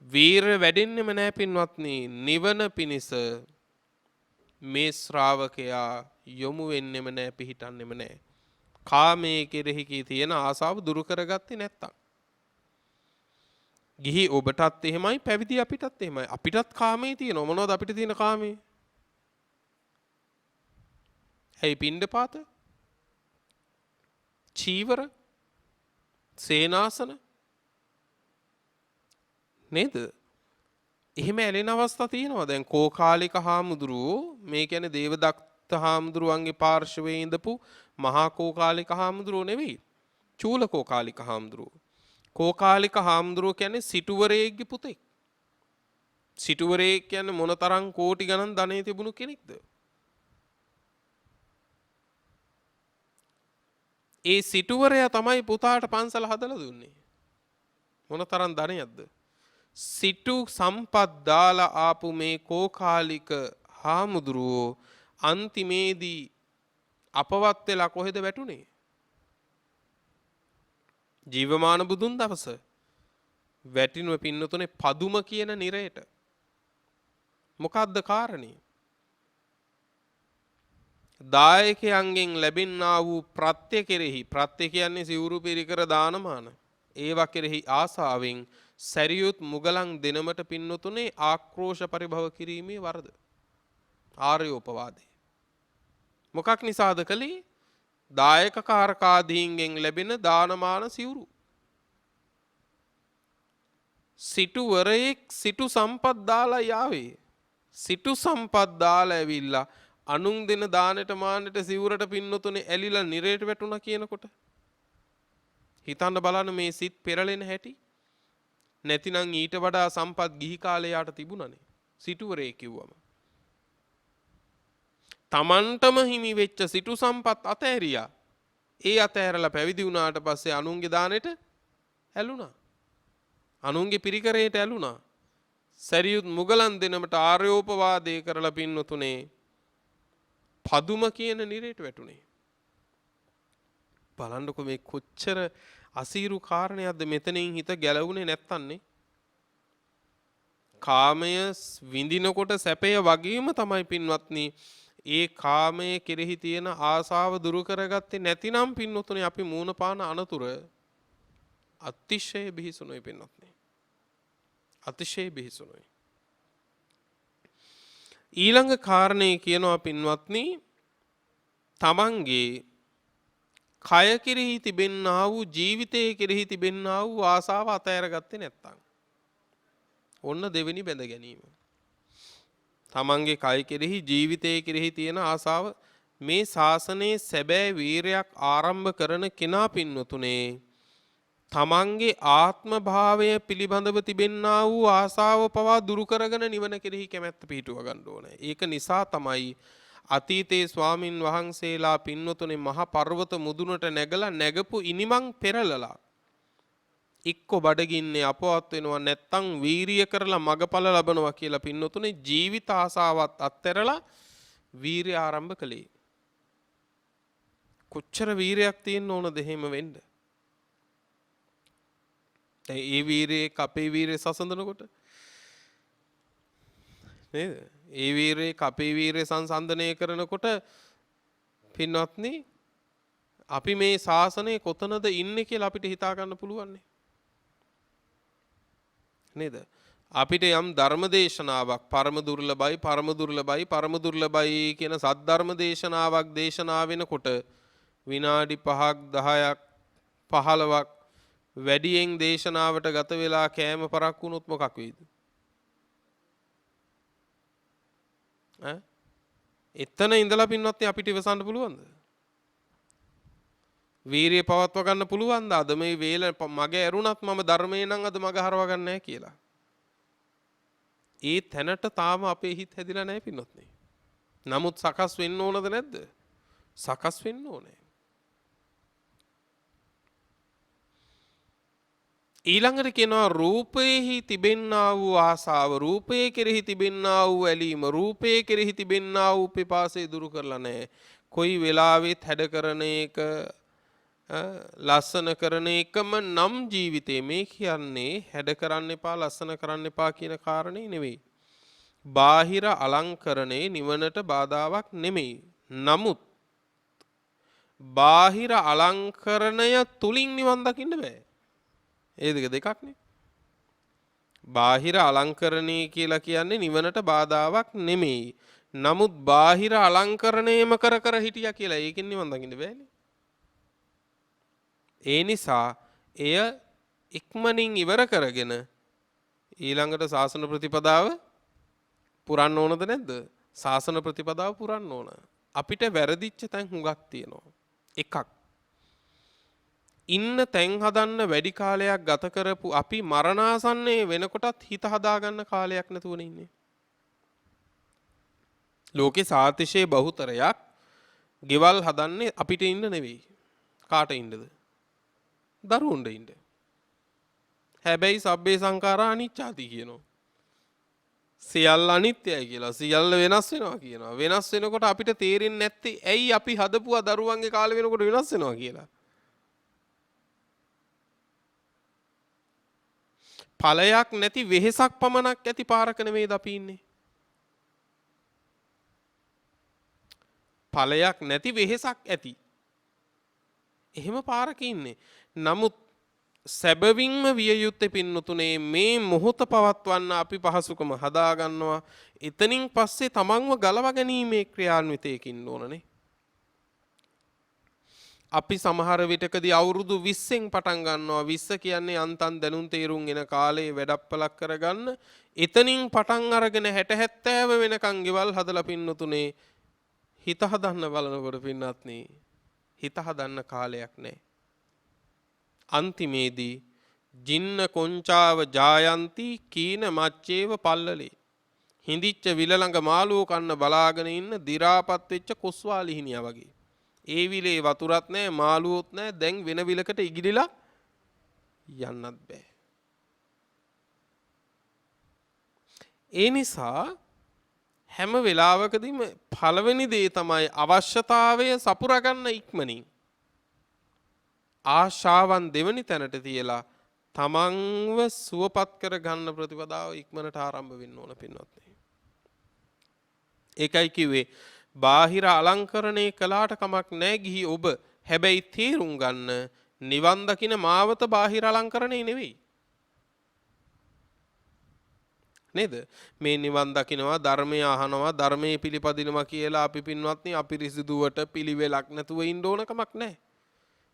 වීරය වැඩෙන්නෙම නෑ පින්වත්නි. නිවන පිණිස මේ ශ්‍රාවකයා යොමු වෙන්නෙම නෑ, පිහිටන්නෙම නෑ. කාමයේ කෙරෙහි තියෙන ආසාව දුරු කරගත්තේ නැත්තම්. ගිහි ඔබටත් එහෙමයි, පැවිදි අපිටත් එහෙමයි. අපිටත් කාමයේ තියෙනවා. මොනවද අපිට තියෙන කාමයේ? ඇයි පිණ්ඩපාත? චීවර? සේනාසන? නේද? එහෙම ඇලෙන අවස්ථා තියෙනවා. දැන් කෝකාලික හාමුදුරුවෝ, මේ කියන්නේ දේවදත්ත හාමුදුරුවන්ගේ පාර්ශවයේ ඉඳපු මහා කෝකාලික හාමුදුරුවෝ නෙවෙයි. චූල කෝකාලික හාමුදුරුවෝ. කෝකාලික හාමුදුරුවෝ කියන්නේ සිටුවරයෙක්ගේ පුතෙක්. සිටුවරයෙක් කියන්නේ මොනතරම් කෝටි ගණන් ධනෙ තිබුණු කෙනෙක්ද? ඒ සිටුවරයා තමයි පුතාට පන්සල හදලා දුන්නේ. මොනතරම් ධනයක්ද? සිටු සම්පත් දාලා ආපු මේ කෝකාලික හාමුදුරුවෝ අන්තිමේදී අපවත් වෙලා කොහෙද වැටුනේ? ජීවමාන බුදුන් දවස වැටිනුව පින්නතුනේ පදුම කියන නිරයට. මොකක්ද කාරණේ? දායකයන්ගෙන් ලැබෙනා වූ ප්‍රත්‍ය කෙරෙහි, ප්‍රත්‍ය කියන්නේ සිවුරු පිරිකර දානමාන, ඒවා කෙරෙහි ආසාවෙන් සැරියුත් මුගලන් දෙනමට පින්නතුනේ ආක්‍රෝෂ පරිභව කිරීමේ වරද. ආර්යෝපවාදේ. මොකක් නිසාද කළේ? දායක කාරකාදීන්ගෙන් ලැබෙන දානමාන සිවුරු. සිටුවරයෙක් සිටු සම්පත් දාලා යාවේ. සිටු සම්පත් දාලා ඇවිල්ලා අනුන් දෙන දානෙට මානෙට සිවුරට පින්නතුනේ ඇලිලා නිරේට වැටුණා කියනකොට හිතන්න බලන්න මේ සිත් පෙරලෙන හැටි. නැතිනම් ඊට වඩා සම්පත් ගිහි කාලේ යාට තිබුණනේ. සිටුවරේ කිව්වම. තමන්ටම හිමි වෙච්ච සිටු සම්පත් අතෑරියා. ඒ අතෑරලා පැවිදි වුණාට පස්සේ අනුන්ගේ දානෙට ඇලුනා. අනුන්ගේ පිරිකරයට ඇලුනා. සැරියුත් මුගලන් දෙනමට ආර්යෝපවාදය කරලා පින්නතුනේ පදුම කියන නිරේට වැටුනේ. බලන්නකො මේ කොච්චර අසීරු කාරණයක්ද මෙතනින් හිත ගැලවුනේ නැත්තන්නේ. කාමය විඳිනකොට සැපය වගේම තමයි පින්වත්නි ඒ කාමයේ කෙරෙහි තියෙන ආසාව දුරු කරගත්තේ නැතිනම් පින්වතුනි අපි මූණ පාන අනතුර අතිශය බිහිසුණුයි පින්වත්නි. අතිශය බිහිසුණුයි. ඊළඟ කාරණේ කියනවා පින්වත්නි තමන්ගේ කය කෙරෙහි තිබෙන්නා වූ ජීවිතයේ කෙරෙහි තිබෙන්නා වූ ආසාව අතහැරගත්තේ නැත්තම් ඔන්න දෙවෙනි බැඳ ගැනීම. තමන්ගේ කය කෙරෙහි ජීවිතයේ කෙරෙහි තියෙන ආසාව මේ ශාසනයේ සැබෑ වීරයක් ආරම්භ කරන කෙනා පින්වතුනේ තමන්ගේ ආත්ම භාවය පිළිබඳව තිබෙන්නා වූ ආසාව පවා දුරු කරගෙන නිවන කෙරෙහි කැමැත්ත පිහිටුව ගන්න ඕනේ. ඒක නිසා තමයි අතීතයේ ස්වාමින් වහන්සේලා පින්වතුනේ මහ පර්වත මුදුනට නැගලා නැගපු ඉනිමන් පෙරලලා එක්ක බඩගින්නේ අපවත් වෙනවා නැත්තම් වීරිය කරලා මගඵල ලබනවා කියලා පින්නතුනේ ජීවිත ආසාවත් අත්හැරලා වීරිය ආරම්භ කළේ. කොච්චර වීරයක් තියෙන්න ඕනද එහෙම වෙන්න? ඒ වීරයේ අපේ වීරයේ සසඳනකොට නේද? ඒ වීරයේ අපේ වීරයේ සංසන්දනය කරනකොට පින්වත්නි අපි මේ ශාසනයේ කොතනද ඉන්නේ කියලා අපිට හිතා ගන්න පුළුවන් නේද? අපිට යම් ධර්ම දේශනාවක් පරම දුර්ලභයි කියන සද්ධර්ම දේශනාවක් දේශනා වෙනකොට විනාඩි 5ක් 10ක් 15ක් වැඩියෙන් දේශනාවට ගත වෙලා කෑම පරක් වුණොත් මොකක් වෙයිද? එතන ඉඳලා පින්වත්නි අපිට ඉවසන්න පුළුවන්ද? වීරිය පවත්වා ගන්න පුළුවන්ද? අද මේ වේල මග ඇරුණත් මම ධර්මයේ නම් අද මග හරවා ගන්න නැහැ කියලා. ඒ තැනට තාම අපේ හිත හැදිලා නැහැ පින්වත්නි. නමුත් සකස් වෙන්න ඕනද නැද්ද? සකස් වෙන්න ඕනේ. ඊළඟට කියනවා රූපේහි තිබෙන්නා වූ ආසාව, රූපයේ කෙරෙහි තිබෙන්නා වූ ඇලීම, රූපයේ කෙරෙහි තිබෙන්නා වූ පිපාසය දුරු කරලා නැහැ. කොයි වෙලාවෙත් හැඩ කරන එක ලස්සන කරන එකම නම් ජීවිතේ. මේ කියන්නේ හැඩ කරන්න එපා ලස්සන කරන්න එපා කියන කාරණේ නෙවෙයි. බාහිර අලංකරණේ නිවනට බාධාවක් නෙමෙයි. නමුත් බාහිර අලංකරණය තුලින් නිවන් දකින්න බෑ. ඒ දෙකක්නේ. බාහිර අලංකරණේ කියලා කියන්නේ නිවනට බාධාවක් නෙමෙයි. නමුත් බාහිර අලංකරණයම කර කර හිටියා කියලා ඒකෙන් නිවන් දකින්න බෑනේ. ඒ නිසා එය ඉක්මනින් ඉවර කරගෙන ඊළඟට ශාසන ප්‍රතිපදාව පුරන්න ඕනද නැද්ද? ශාසන ප්‍රතිපදාව පුරන්න ඕන. අපිට වැරදිච්ච තැන් හුඟක් තියෙනවා. එකක් ඉන්න තැන් හදන්න වැඩි කාලයක් ගත කරපු අපි මරණාසන්නයේ වෙනකොටත් හිත හදාගන්න කාලයක් නැතුවනේ ඉන්නේ. ලෝකේ සාතිශය බහුතරයක් ගෙවල් හදන්නේ අපිට ඉන්න නෙවෙයි. කාට ඉන්නද? දරුවුන්ට ඉන්න. හැබැයි සබ්බේ සංඛාරා අනිච්චාති කියනවා. සියල්ල අනිත්‍යයි කියලා. සියල්ල වෙනස් වෙනවා කියනවා. වෙනස් වෙනකොට අපිට තේරෙන්නේ නැත්තේ ඇයි අපි හදපුවා දරුවන්ගේ කාලේ වෙනකොට වෙනස් වෙනවා කියලා. ඵලයක් නැති වෙහෙසක් පමණක් ඇති පාරක නෙමෙයිද අපි ඉන්නේ. ඵලයක් නැති වෙහෙසක් ඇති. එහෙම පාරක ඉන්නේ. නමුත් සැබවින්ම විය යුත්තේ පින්නතුනේ මේ මොහොත පවත්වන්න අපි පහසුකම හදා ගන්නවා. එතනින් පස්සේ තමන්ව ගලව ගැනීමේ ක්‍රියාන්විතයකින් ඕනනේ. අපි සමහර විටකදී අවුරුදු 20න් පටන් ගන්නවා. 20 කියන්නේ අන්තන් දැනුම් තේරුම් එන කාලේ වැඩප්පලක් කරගන්න. එතනින් පටන් අරගෙන 60 70 වෙනකන් ගෙවල් හදලා පින්නතුනේ හිත හදන්න බලනකොට පින්නත්නි හිත හදන්න කාලයක් නැහැ. අන්තිමේදී ජින්න කොංචාව ජායන්ති කීන මච්චේව පල්ලලේ. හිඳිච්ච විල ළඟ මාළුව කන්න බලාගෙන ඉන්න දි รา පත් වෙච්ච කොස්වාලිහිනියා වගේ. ඒ විලේ වතුරත් නැහැ මාළුවොත් නැහැ. දැන් වෙන විලකට ඉගිලිලා යන්නත් බෑ. ඒ නිසා හැම වෙලාවකදීම පළවෙනි දේ තමයි අවශ්‍යතාවය සපුරා ගන්න ඉක්මනින්. ආශාවන් දෙවනි තැනට තියලා තමන්ව සුවපත් කර ගන්න ප්‍රතිපදාව ඉක්මනට ආරම්භ වෙන්න ඕන පින්වත්නි. ඒකයි කිව්වේ බාහිර අලංකරණය කළාට කමක් නැහැ ගිහි ඔබ. හැබැයි තේරුම් ගන්න නිවන් දකින මාවත බාහිර අලංකරණේ නෙවෙයි. නේද? මේ නිවන් දකින්නවා ධර්මය අහනවා ධර්මයේ පිළිපදිනවා කියලා අපි පින්වත්නි අපිරිසිදුවට පිළිවෙලක් නැතුව ඉන්න ඕන කමක් නැහැ.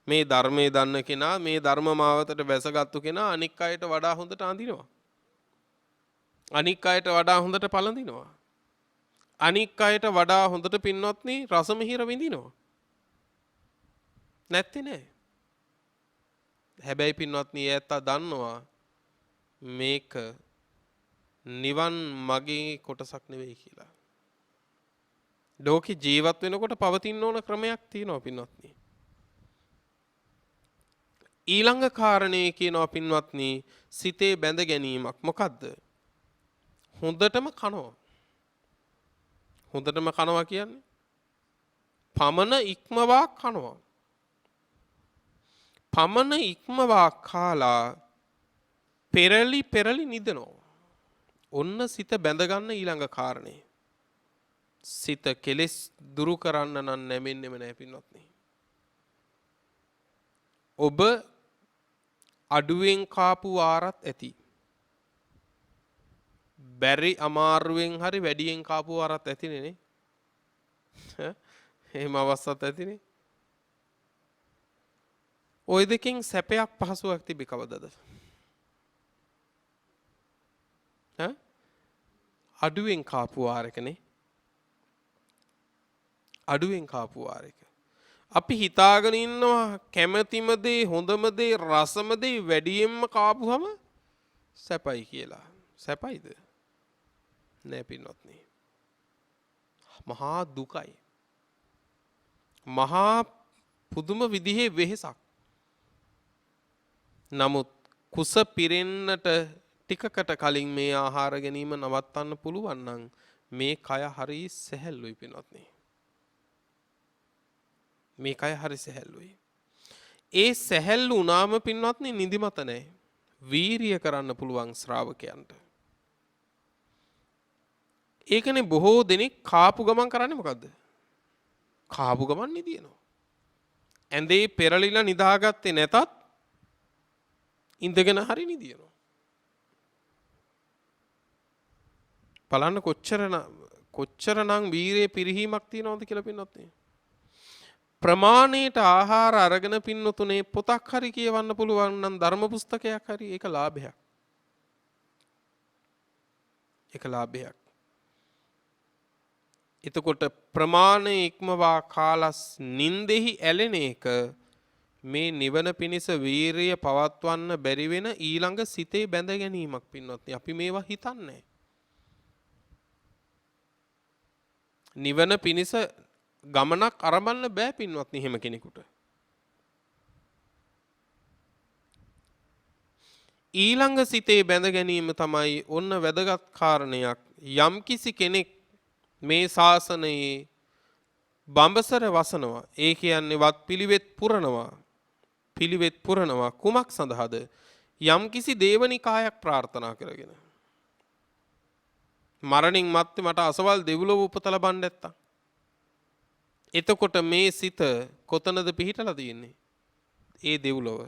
මේ ධර්මයේ දන්න කෙනා මේ ධර්ම මාවතට වැසගත්තු කෙනා අනික් අයට වඩා හොඳට අඳිනවා. අනික් අයට වඩා හොඳට පළඳිනවා. අනික් අයට වඩා හොඳට පින්වත්නි රස මිහිර විඳිනවා. නැත්තේ නෑ. හැබැයි පින්වත්නි ඈත්තා දන්නවා මේක නිවන් මගේ කොටසක් නෙවෙයි කියලා. ලෝකේ ජීවත් වෙනකොට පවතින ඕන ක්‍රමයක් තියෙනවා පින්වත්නි. ඊළඟ කාරණේ කියනවා පින්වත්නි සිතේ බැඳ ගැනීමක්. මොකද්ද? හොඳටම කනවා. හොඳටම කනවා කියන්නේ පමණ ඉක්මවා කනවා. පමණ ඉක්මවා කාලා පෙරලි නිදනවා. ඔන්න සිත බැඳ ගන්න ඊළඟ කාරණේ. සිත කෙලෙස් දුරු කරන්න නම් නැමෙන්නෙම නැහැ පින්වත්නි. ඔබ අඩුවෙන් කාපු ආරත් ඇති. බැරි අමාරුවෙන් හරි වැඩියෙන් කාපු ආරත් ඇතිනේ නේ. එහෙම අවස්ථාවක් ඇතිනේ. ওই දෙකෙන් සැපයක් පහසුවක් තිබි කවදද? අඩුවෙන් කාපු ආරකනේ. අඩුවෙන් කාපු ආරක. අපි හිතාගෙන ඉන්නවා කැමැතිම දේ හොඳම දේ රසම දේ වැඩියෙන්ම කාපුවම සැපයි කියලා. සැපයිද? නෑ පින්වත්නි. මහා දුකයි. මහා පුදුම විදිහේ වෙහෙසක්. නමුත් කුස පිරෙන්නට ටිකකට කලින් මේ ආහාර ගැනීම නවත්තන්න පුළුවන් නම් මේ කය හරි සැහැල්ලුයි පින්වත්නි. මේ කය හරි සැහැල්ලුයි. ඒ සැහැල්ලු වුණාම පින්වත්නි නිදිමත නැහැ. වීරිය කරන්න පුළුවන් ශ්‍රාවකයන්ට. ඒකනේ බොහෝ දෙනෙක් කාපු ගමන් කරන්නේ මොකද්ද? කාපු ගමන් නිදිනවා. ඇඳේ පෙරලිලා නිදාගත්තේ නැතත් ඉඳගෙන හරි නිදිනවා. බලන්න කොච්චරනම් වීරිය පිරිහීමක් තියනවද කියලා පින්නත්. ප්‍රමාණයට ආහාර අරගෙන පින්නතුනේ පොතක් හරි කියවන්න පුළුවන් නම් ධර්ම පුස්තකයක් හරි ඒක ලාභයක්. ඒක ලාභයක්. එතකොට ප්‍රමාණය ඉක්මවා කාලස් නින්දෙහි ඇලෙන එක මේ නිවන පිණිස වීරිය පවත්වන්න බැරි වෙන ඊළඟ සිතේ බැඳ ගැනීමක් පින්වත්නි. අපි මේවා හිතන්නේ. නිවන පිණිස ගමනක් අරඹන්න බෑ පින්වත්නි එහෙම කෙනෙකුට. ඊළඟ සිතේ බැඳ ගැනීම තමයි ඔන්න වැදගත් කාරණයක්. යම්කිසි කෙනෙක් මේ ශාසනයේ බඹසර වසනවා. ඒ කියන්නේ වත් පිළිවෙත් පුරනවා. පිළිවෙත් පුරනවා කුමක් සඳහාද? යම්කිසි දේවනිකායක් ප්‍රාර්ථනා කරගෙන. මරණින් මත්තේ මට අසවල් දෙව්ලොව උපත ලබන්න නැත්තම්. එතකොට මේ සිත කොතනද පිහිටලා තියෙන්නේ? ඒ දෙව්ලොව.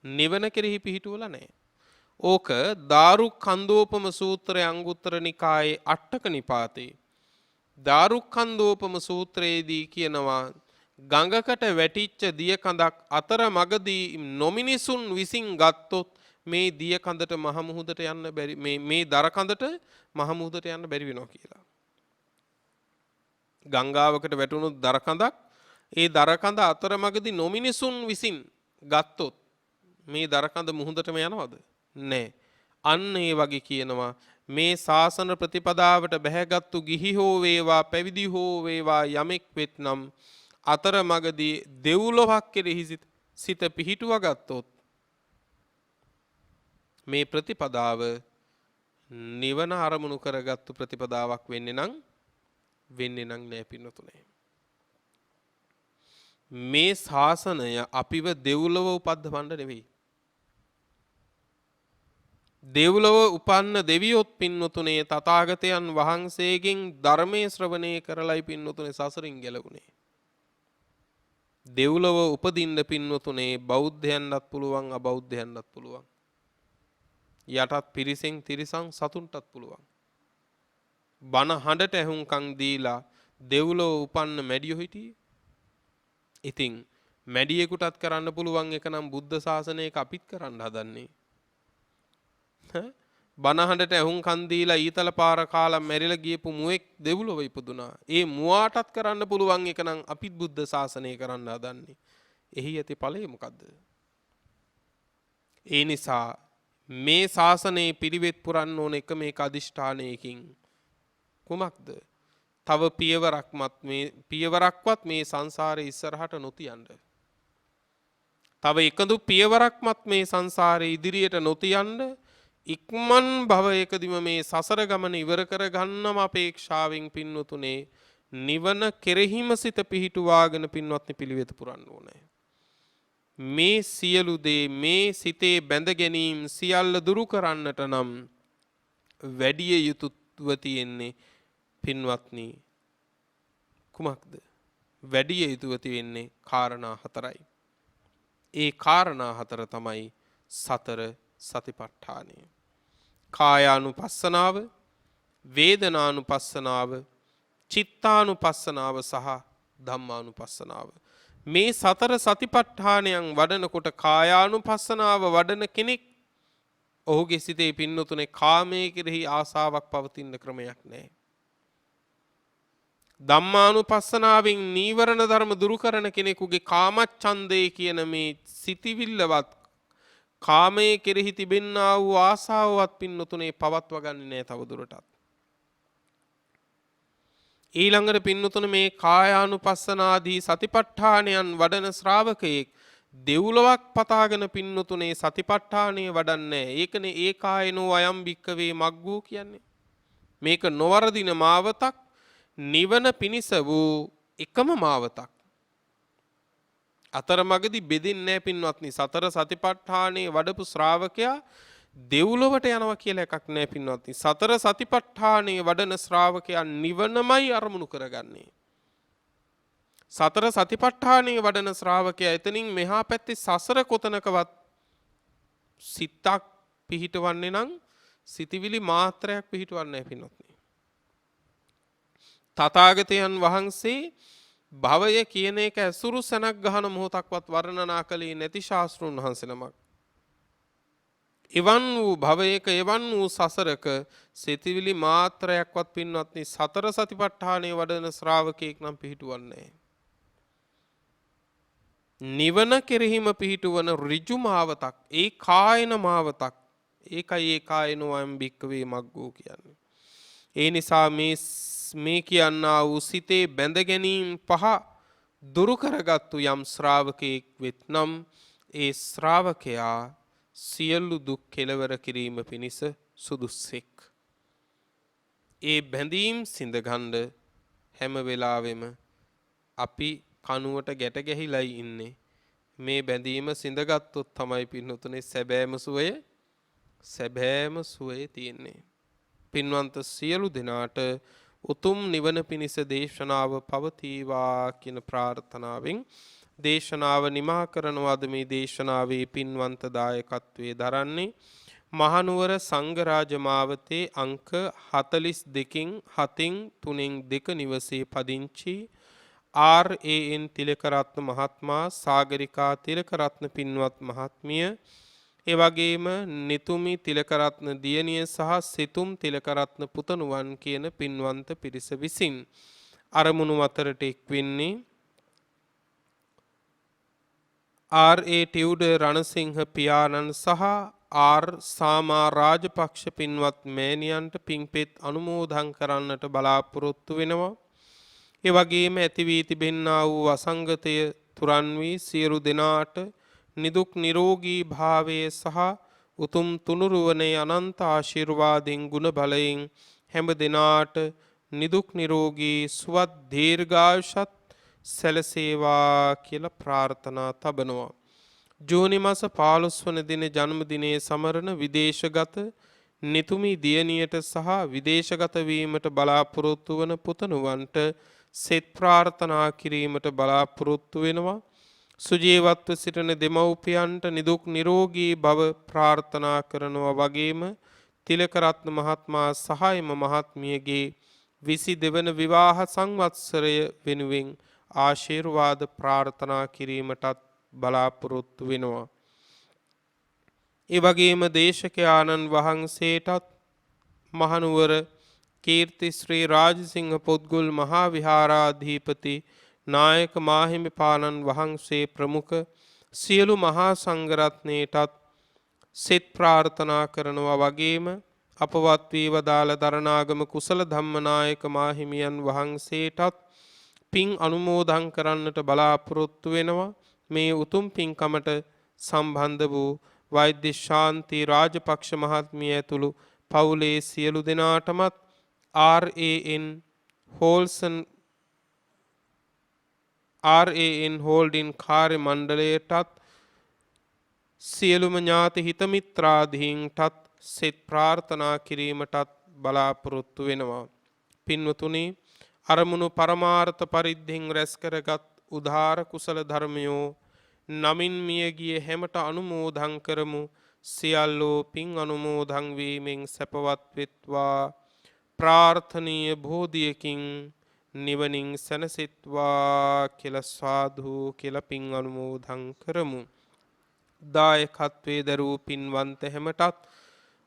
නිවන කෙරෙහි පිහිටුවලා නැහැ. ඕක දාරුක්ඛන්දෝපම සූත්‍රයේ අංගුත්තර නිකායේ අට්ඨක නිපාතේ දාරුක්ඛන්දෝපම සූත්‍රයේදී කියනවා ගඟකට වැටිච්ච දිය කඳක් අතර මගදී නොමිනිසුන් විසින් ගත්තොත් මේ දිය කඳට මහ මුහුදට යන්න බැරි මේ දර කඳට මහ මුහුදට යන්න බැරි වෙනවා කියලා. ගංගාවකට වැටුණු දර කඳක් ඒ දර කඳ අතර මගදී නොමිනිසුන් විසින් ගත්තොත් මේ දර කඳ මුහුදටම යනවද? නැහැ. අන්න ඒ වගේ කියනවා මේ ශාසන ප්‍රතිපදාවට බැහැගත්තු ගිහි හෝ වේවා පැවිදි හෝ වේවා යමෙක් වෙත්නම් අතරමඟදී දෙව්ලොවක් කෙරෙහි සිත පිහිටුවා ගත්තොත් මේ ප්‍රතිපදාව නිවන අරමුණු කරගත්තු ප්‍රතිපදාවක් වෙන්නේ නම් නෑ පින්නතුනේ. මේ ශාසනය අපිව දෙව්ලොව උපද්දවන්න නෙවෙයි. දෙව්ලොව උපන්න දෙවියොත් පින්නතුනේ තථාගතයන් වහන්සේගෙන් ධර්මයේ ශ්‍රවණය කරලයි පින්නතුනේ සසරින් ගැලවුණේ. දෙව්ලොව උපදින්න පින්නතුනේ බෞද්ධයන්ටත් පුළුවන් අබෞද්ධයන්ටත් පුළුවන්. යටත් පිරිසෙන් තිරිසන් සතුන්ටත් පුළුවන්. බණ හඬට ඇහුම්කන් දීලා දෙව්ලොව උපන්න මැඩියෝ හිටියේ. ඉතින් මැඩියෙකුටත් කරන්න පුළුවන් එක නම් බුද්ධ ශාසනයක අපිත් කරන්න හදන්නේ. බණ හඬට ඇහුම්කන් දීලා ඊතල පාර කාලා මැරිලා ගියපු මුවෙක් දෙව්ලොව ඉපදුනා. ඒ මුවාටත් කරන්න පුළුවන් එක නම් අපිත් බුද්ධ ශාසනය කරන්න හදන්නේ. එහි ඇති ඵලය මොකද්ද? ඒ නිසා මේ ශාසනයේ පිළිවෙත් පුරන්න ඕන එක මේක අදිෂ්ඨානයකින් කුමක්ද? තව පියවරක්වත් මේ සංසාරේ ඉස්සරහට නොතියන්න. තව එකදු පියවරක්වත් මේ සංසාරේ ඉදිරියට නොතියන්න ඉක්මන් භවයකදීම මේ සසර ගමන ඉවර කර ගන්නම අපේක්ෂාවෙන් පින්වතුනේ නිවන කෙරෙහිම සිත පිහිටුවාගෙන පින්වත්නි පිළිවෙත පුරන්න ඕනේ. මේ සියලු දේ මේ සිතේ බැඳ ගැනීම සියල්ල දුරු කරන්නට නම් වැඩි යුතුව තියෙන්නේ පින්වත්නි කුමක්ද? වැඩි යුතුව තියෙන්නේ කාරණා හතරයි. ඒ කාරණා හතර තමයි සතර සතිපට්ඨානය. කායානුපස්සනාව, වේදනානුපස්සනාව, චිත්තානුපස්සනාව සහ ධම්මානුපස්සනාව. මේ සතර සතිපට්ඨානයන් වඩනකොට කායානුපස්සනාව වඩන කෙනෙක් ඔහුගේ සිතේ පින්නතුනේ කාමයේ කෙරෙහි ආසාවක් පවතින ක්‍රමයක් නැහැ. ධම්මානුපස්සනාවෙන් නීවරණ ධර්ම දුරු කරන කෙනෙකුගේ කාමච්ඡන්දේ කියන මේ සිටිවිල්ලවත් කාමයේ කෙරෙහි තිබෙන්නා වූ ආසාවවත් පින්නතුනේ පවත්වා ගන්නේ නැහැ තව දුරටත්. ඊළඟට පින්නතුනේ මේ කායානුපස්සනාදී සතිපට්ඨානයන් වඩන ශ්‍රාවකයෙක් දෙව්ලොවක් පතාගෙන පින්නතුනේ සතිපට්ඨානය වඩන්නේ. ඒකනේ ඒකායනෝ අයම් භික්කවේ මග්ගෝ කියන්නේ. මේක නොවරදින මාවතක්, නිවන පිණිස වූ එකම මාවතක්. අතරමඟදී බෙදින්නේ නැහැ පින්වත්නි. සතර සතිපට්ඨානයේ වඩපු ශ්‍රාවකයා දෙව්ලොවට යනවා කියලා එකක් නැහැ පින්වත්නි. සතර සතිපට්ඨානයේ වඩන ශ්‍රාවකයා නිවනමයි අරමුණු කරගන්නේ. සතර සතිපට්ඨානයේ වඩන ශ්‍රාවකයා එතනින් මෙහා පැත්තේ සසර කොතනකවත් සිතක් පිහිටවන්නේ නම් සිතිවිලි මාත්‍රයක් පිහිටවන්නේ නැහැ පින්වත්නි. තථාගතයන් වහන්සේ භවය කියන එක ඇසුරු සැනක් ගහන මොහොතක්වත් වර්ණනා කළේ නැති ශාස්ත්‍රුන් වහන්සේ නමක්. එවන් වූ භවයක එවන් වූ සසරක සිතිවිලි මාත්‍රයක්වත් පින්වත්නි සතර සතිපට්ඨානයේ වඩන ශ්‍රාවකයෙක් නම් පිහිටුවන්නේ. නිවන කෙරෙහිම පිහිටුවන ඍජු මාවතක්, ඒ කායන මාවතක්. ඒකයි ඒ කායනෝ අයම් භික්කවේ මග්ගෝ කියන්නේ. ඒ නිසා මේ කියන්නා වූ සිතේ බැඳ ගැනීම පහ දුරු කරගත්තු යම් ශ්‍රාවකයෙක් වෙත්නම් ඒ ශ්‍රාවකයා සියලු දුක් කෙලවර කිරීම පිණිස සුදුස්සෙක්. ඒ බැඳීම් සිඳගන්න හැම වෙලාවෙම අපි කනුවට ගැට ගැහිලයි ඉන්නේ. මේ බැඳීම සිඳගත්තොත් තමයි පින්නතුනේ සැබෑම සුවය තියෙන්නේ. පින්වන්ත සියලු දෙනාට උතුම් නිවන පිණිස දේශනාව පවතිවා කියන ප්‍රාර්ථනාවෙන් දේශනාව නිමා කරනවාද. මේ දේශනාවේ පින්වන්ත දායකත්වයේ දරන්නේ මහනුවර සංඝරාජ මාවතේ අංක 42න් 7න් 3න් 2 නිවසේ පදිංචි RAN තිලකරත්න මහත්මයා, සාගරිකා තිලකරත්න පින්වත් මහත්මිය, ඒ වගේම නිතුමි තිලකරත්න දියණිය සහ සිතුම් තිලකරත්න පුතණුවන් කියන පින්වන්ත පිරිස විසින් අරමුණු අතරට එක්වෙන්නේ RA ටියුඩර් රණසිංහ පියාණන් සහ ආර් සාමා රාජපක්ෂ පින්වත් මෑණියන්ට පින්පෙත් අනුමෝදන් කරන්නට බලාපොරොත්තු වෙනවා. ඒ වගේම ඇති වී තිබෙන්නා වූ වසංගතය තුරන් වී සියලු දෙනාට නිදුක් නිරෝගී භාවයේ සහ උතුම් තුනුරුවනේ අනන්ත ආශිර්වාදෙන් ගුණ බලයෙන් හැම දිනාට නිදුක් නිරෝගී සුවත් දීර්ඝායුෂත් සැලසේවා කියලා ප්‍රාර්ථනා තබනවා. ජූනි මාස 15 වන දින ජන්මදිනයේ සමරන විදේශගත නිතුමි දියණියට සහ විදේශගත වීමට බලාපොරොත්තු වන පුතණුවන්ට සෙත් ප්‍රාර්ථනා කිරීමට බලාපොරොත්තු වෙනවා. සුජීවත්ව සිටින දෙමව්පියන්ට නිදුක් නිරෝගී භව ප්‍රාර්ථනා කරනවා වගේම තිලකරත්න මහත්මයා සහායම මහත්මියගේ 22 වන විවාහ සංවත්සරය වෙනුවෙන් ආශිර්වාද ප්‍රාර්ථනා කිරීමටත් බලාපොරොත්තු වෙනවා. ඒ වගේම දේශකයාණන් වහන්සේටත් මහනුවර කීර්ති ශ්‍රී රාජසිංහ පොත්ගුල් මහා විහාරාධිපති නායක මාහිමිපාණන් වහන්සේ ප්‍රමුඛ සියලු මහා සංඝරත්නයටත් සෙත් ප්‍රාර්ථනා කරනවා වගේම අපවත් වී වදාළ දරණාගම කුසල ධම්මනායක මාහිමියන් වහන්සේටත් පින් අනුමෝදන් කරන්නට බලාපොරොත්තු වෙනවා. මේ උතුම් පින්කමට සම්බන්ධ වූ වෛද්‍ය ශාන්ති රාජපක්ෂ මහත්මිය ඇතුළු පවුලේ සියලු දෙනාටමත් RAN හෝල්ඩින් කාර්ය මණ්ඩලයටත් සියලුම ඥාති හිත මිත්‍රාදීන්ටත් සෙත් ප්‍රාර්ථනා කිරීමටත් බලාපොරොත්තු වෙනවා. පින්වතුනි, අරමුණු පරමාර්ථ පරිද්දෙන් රැස් කරගත් උදාර කුසල ධර්මයෝ නමින් මියගිය හැමට අනුමෝදන් කරමු. සියල්ලෝ පින් අනුමෝදන් වීමෙන් සැපවත් වෙත්වා. ප්‍රාර්ථනීය බෝධියකින් නිවනින් සැනසෙත්වා කියලා සාදු කියලා පින් අනුමෝදන් කරමු. දායකත්වයේ දරූ පින්වන්ත හැමටත්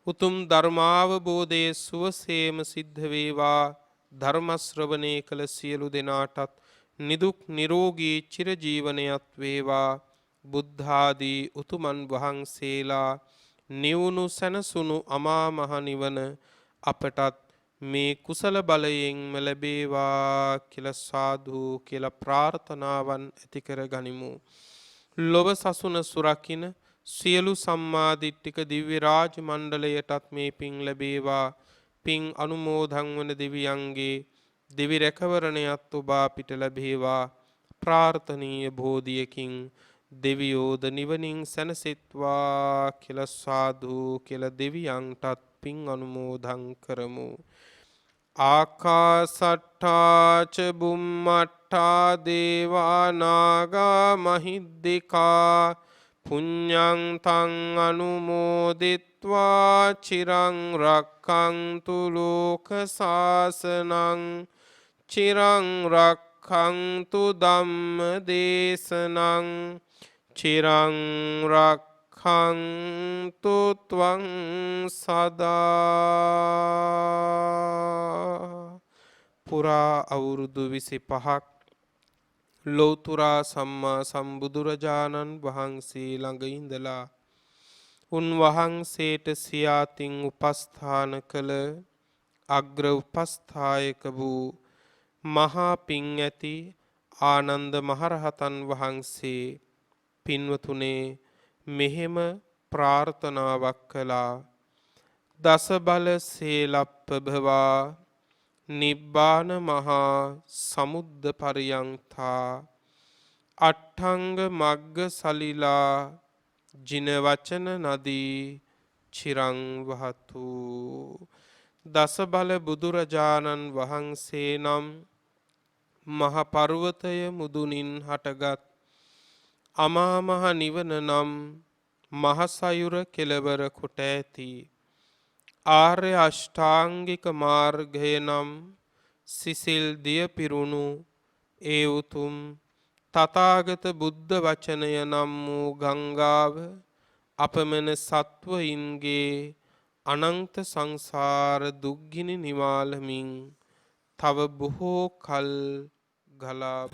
උතුම් ධර්මාවබෝධයේ සුවසේම සිද්ධ වේවා. ධර්ම ශ්‍රවණය කළ සියලු දෙනාටත් නිදුක් නිරෝගී චිරජීවනයත් වේවා. බුද්ධාදී උතුමන් වහන්සේලා නිවුණු සැනසුණු අමා මහ නිවන අපටත් මේ කුසල බලයෙන්ම ලැබේවා කියලා සාදු කියලා ප්‍රාර්ථනාවන් ඇති කර ගනිමු. ලොව සසුන සුරකින්න සියලු සම්මාදිට්ඨික දිව්‍ය රාජ මණ්ඩලයටත් මේ පින් ලැබේවා. පින් අනුමෝදන් වන දෙවියන්ගේ දිවි රැකවරණයත් ඔබ අපිට ලැබේවා. ප්‍රාර්ථනීය බෝධියකින් දෙවියෝද නිවනින් සැනසෙත්වා කියලා සාදු කියලා දෙවියන්ටත් පින් අනුමෝදන් කරමු. ආකාසට්ඨා ච බුම්මට්ඨා දේවා නාග මහිද්దికා පුඤ්ඤං තං අනුමෝදිත්වා චිරං රක්ඛන්තු ලෝක සාසනං චිරං රක්ඛන්තු ධම්ම දේශනං චිරං රක්ඛන්තු ත්වං සදා. පුරා අවුරුදු 25ක් ලෝතුරා සම්මා සම්බුදුරජාණන් වහන්සේ ළඟ ඉඳලා උන්වහන්සේට සියාතින් උපස්ථාන කළ අග්‍ර උපස්ථායක වූ මහා පිං ඇති ආනන්ද මහරහතන් වහන්සේ පින්වතුනේ මෙහෙම ප්‍රාර්ථනාවක් කළා. දස බල සේලප්පභවා නිබ්බාන මහා සමුද්ද පරියංතා අට්ඨංග මග්ග සලිලා ජින වචන නදී චිරං වහතු. දස බල බුදුරජාණන් වහන්සේ නම් මහ පර්වතය මුදුනින් හටගත් අමා මහ නිවන නම් මහසයුර කෙළවර කොට ඇති ආර්ය අෂ්ටාංගික මාර්ගය නම් සිසිල් දිය පිරුණු ඒ උතුම් තථාගත බුද්ධ වචනය නම් වූ ගංගාව අපමණ සත්වයින්ගේ අනන්ත සංසාර දුක්ගිනි නිවාලමින් තව බොහෝ කල් ගලා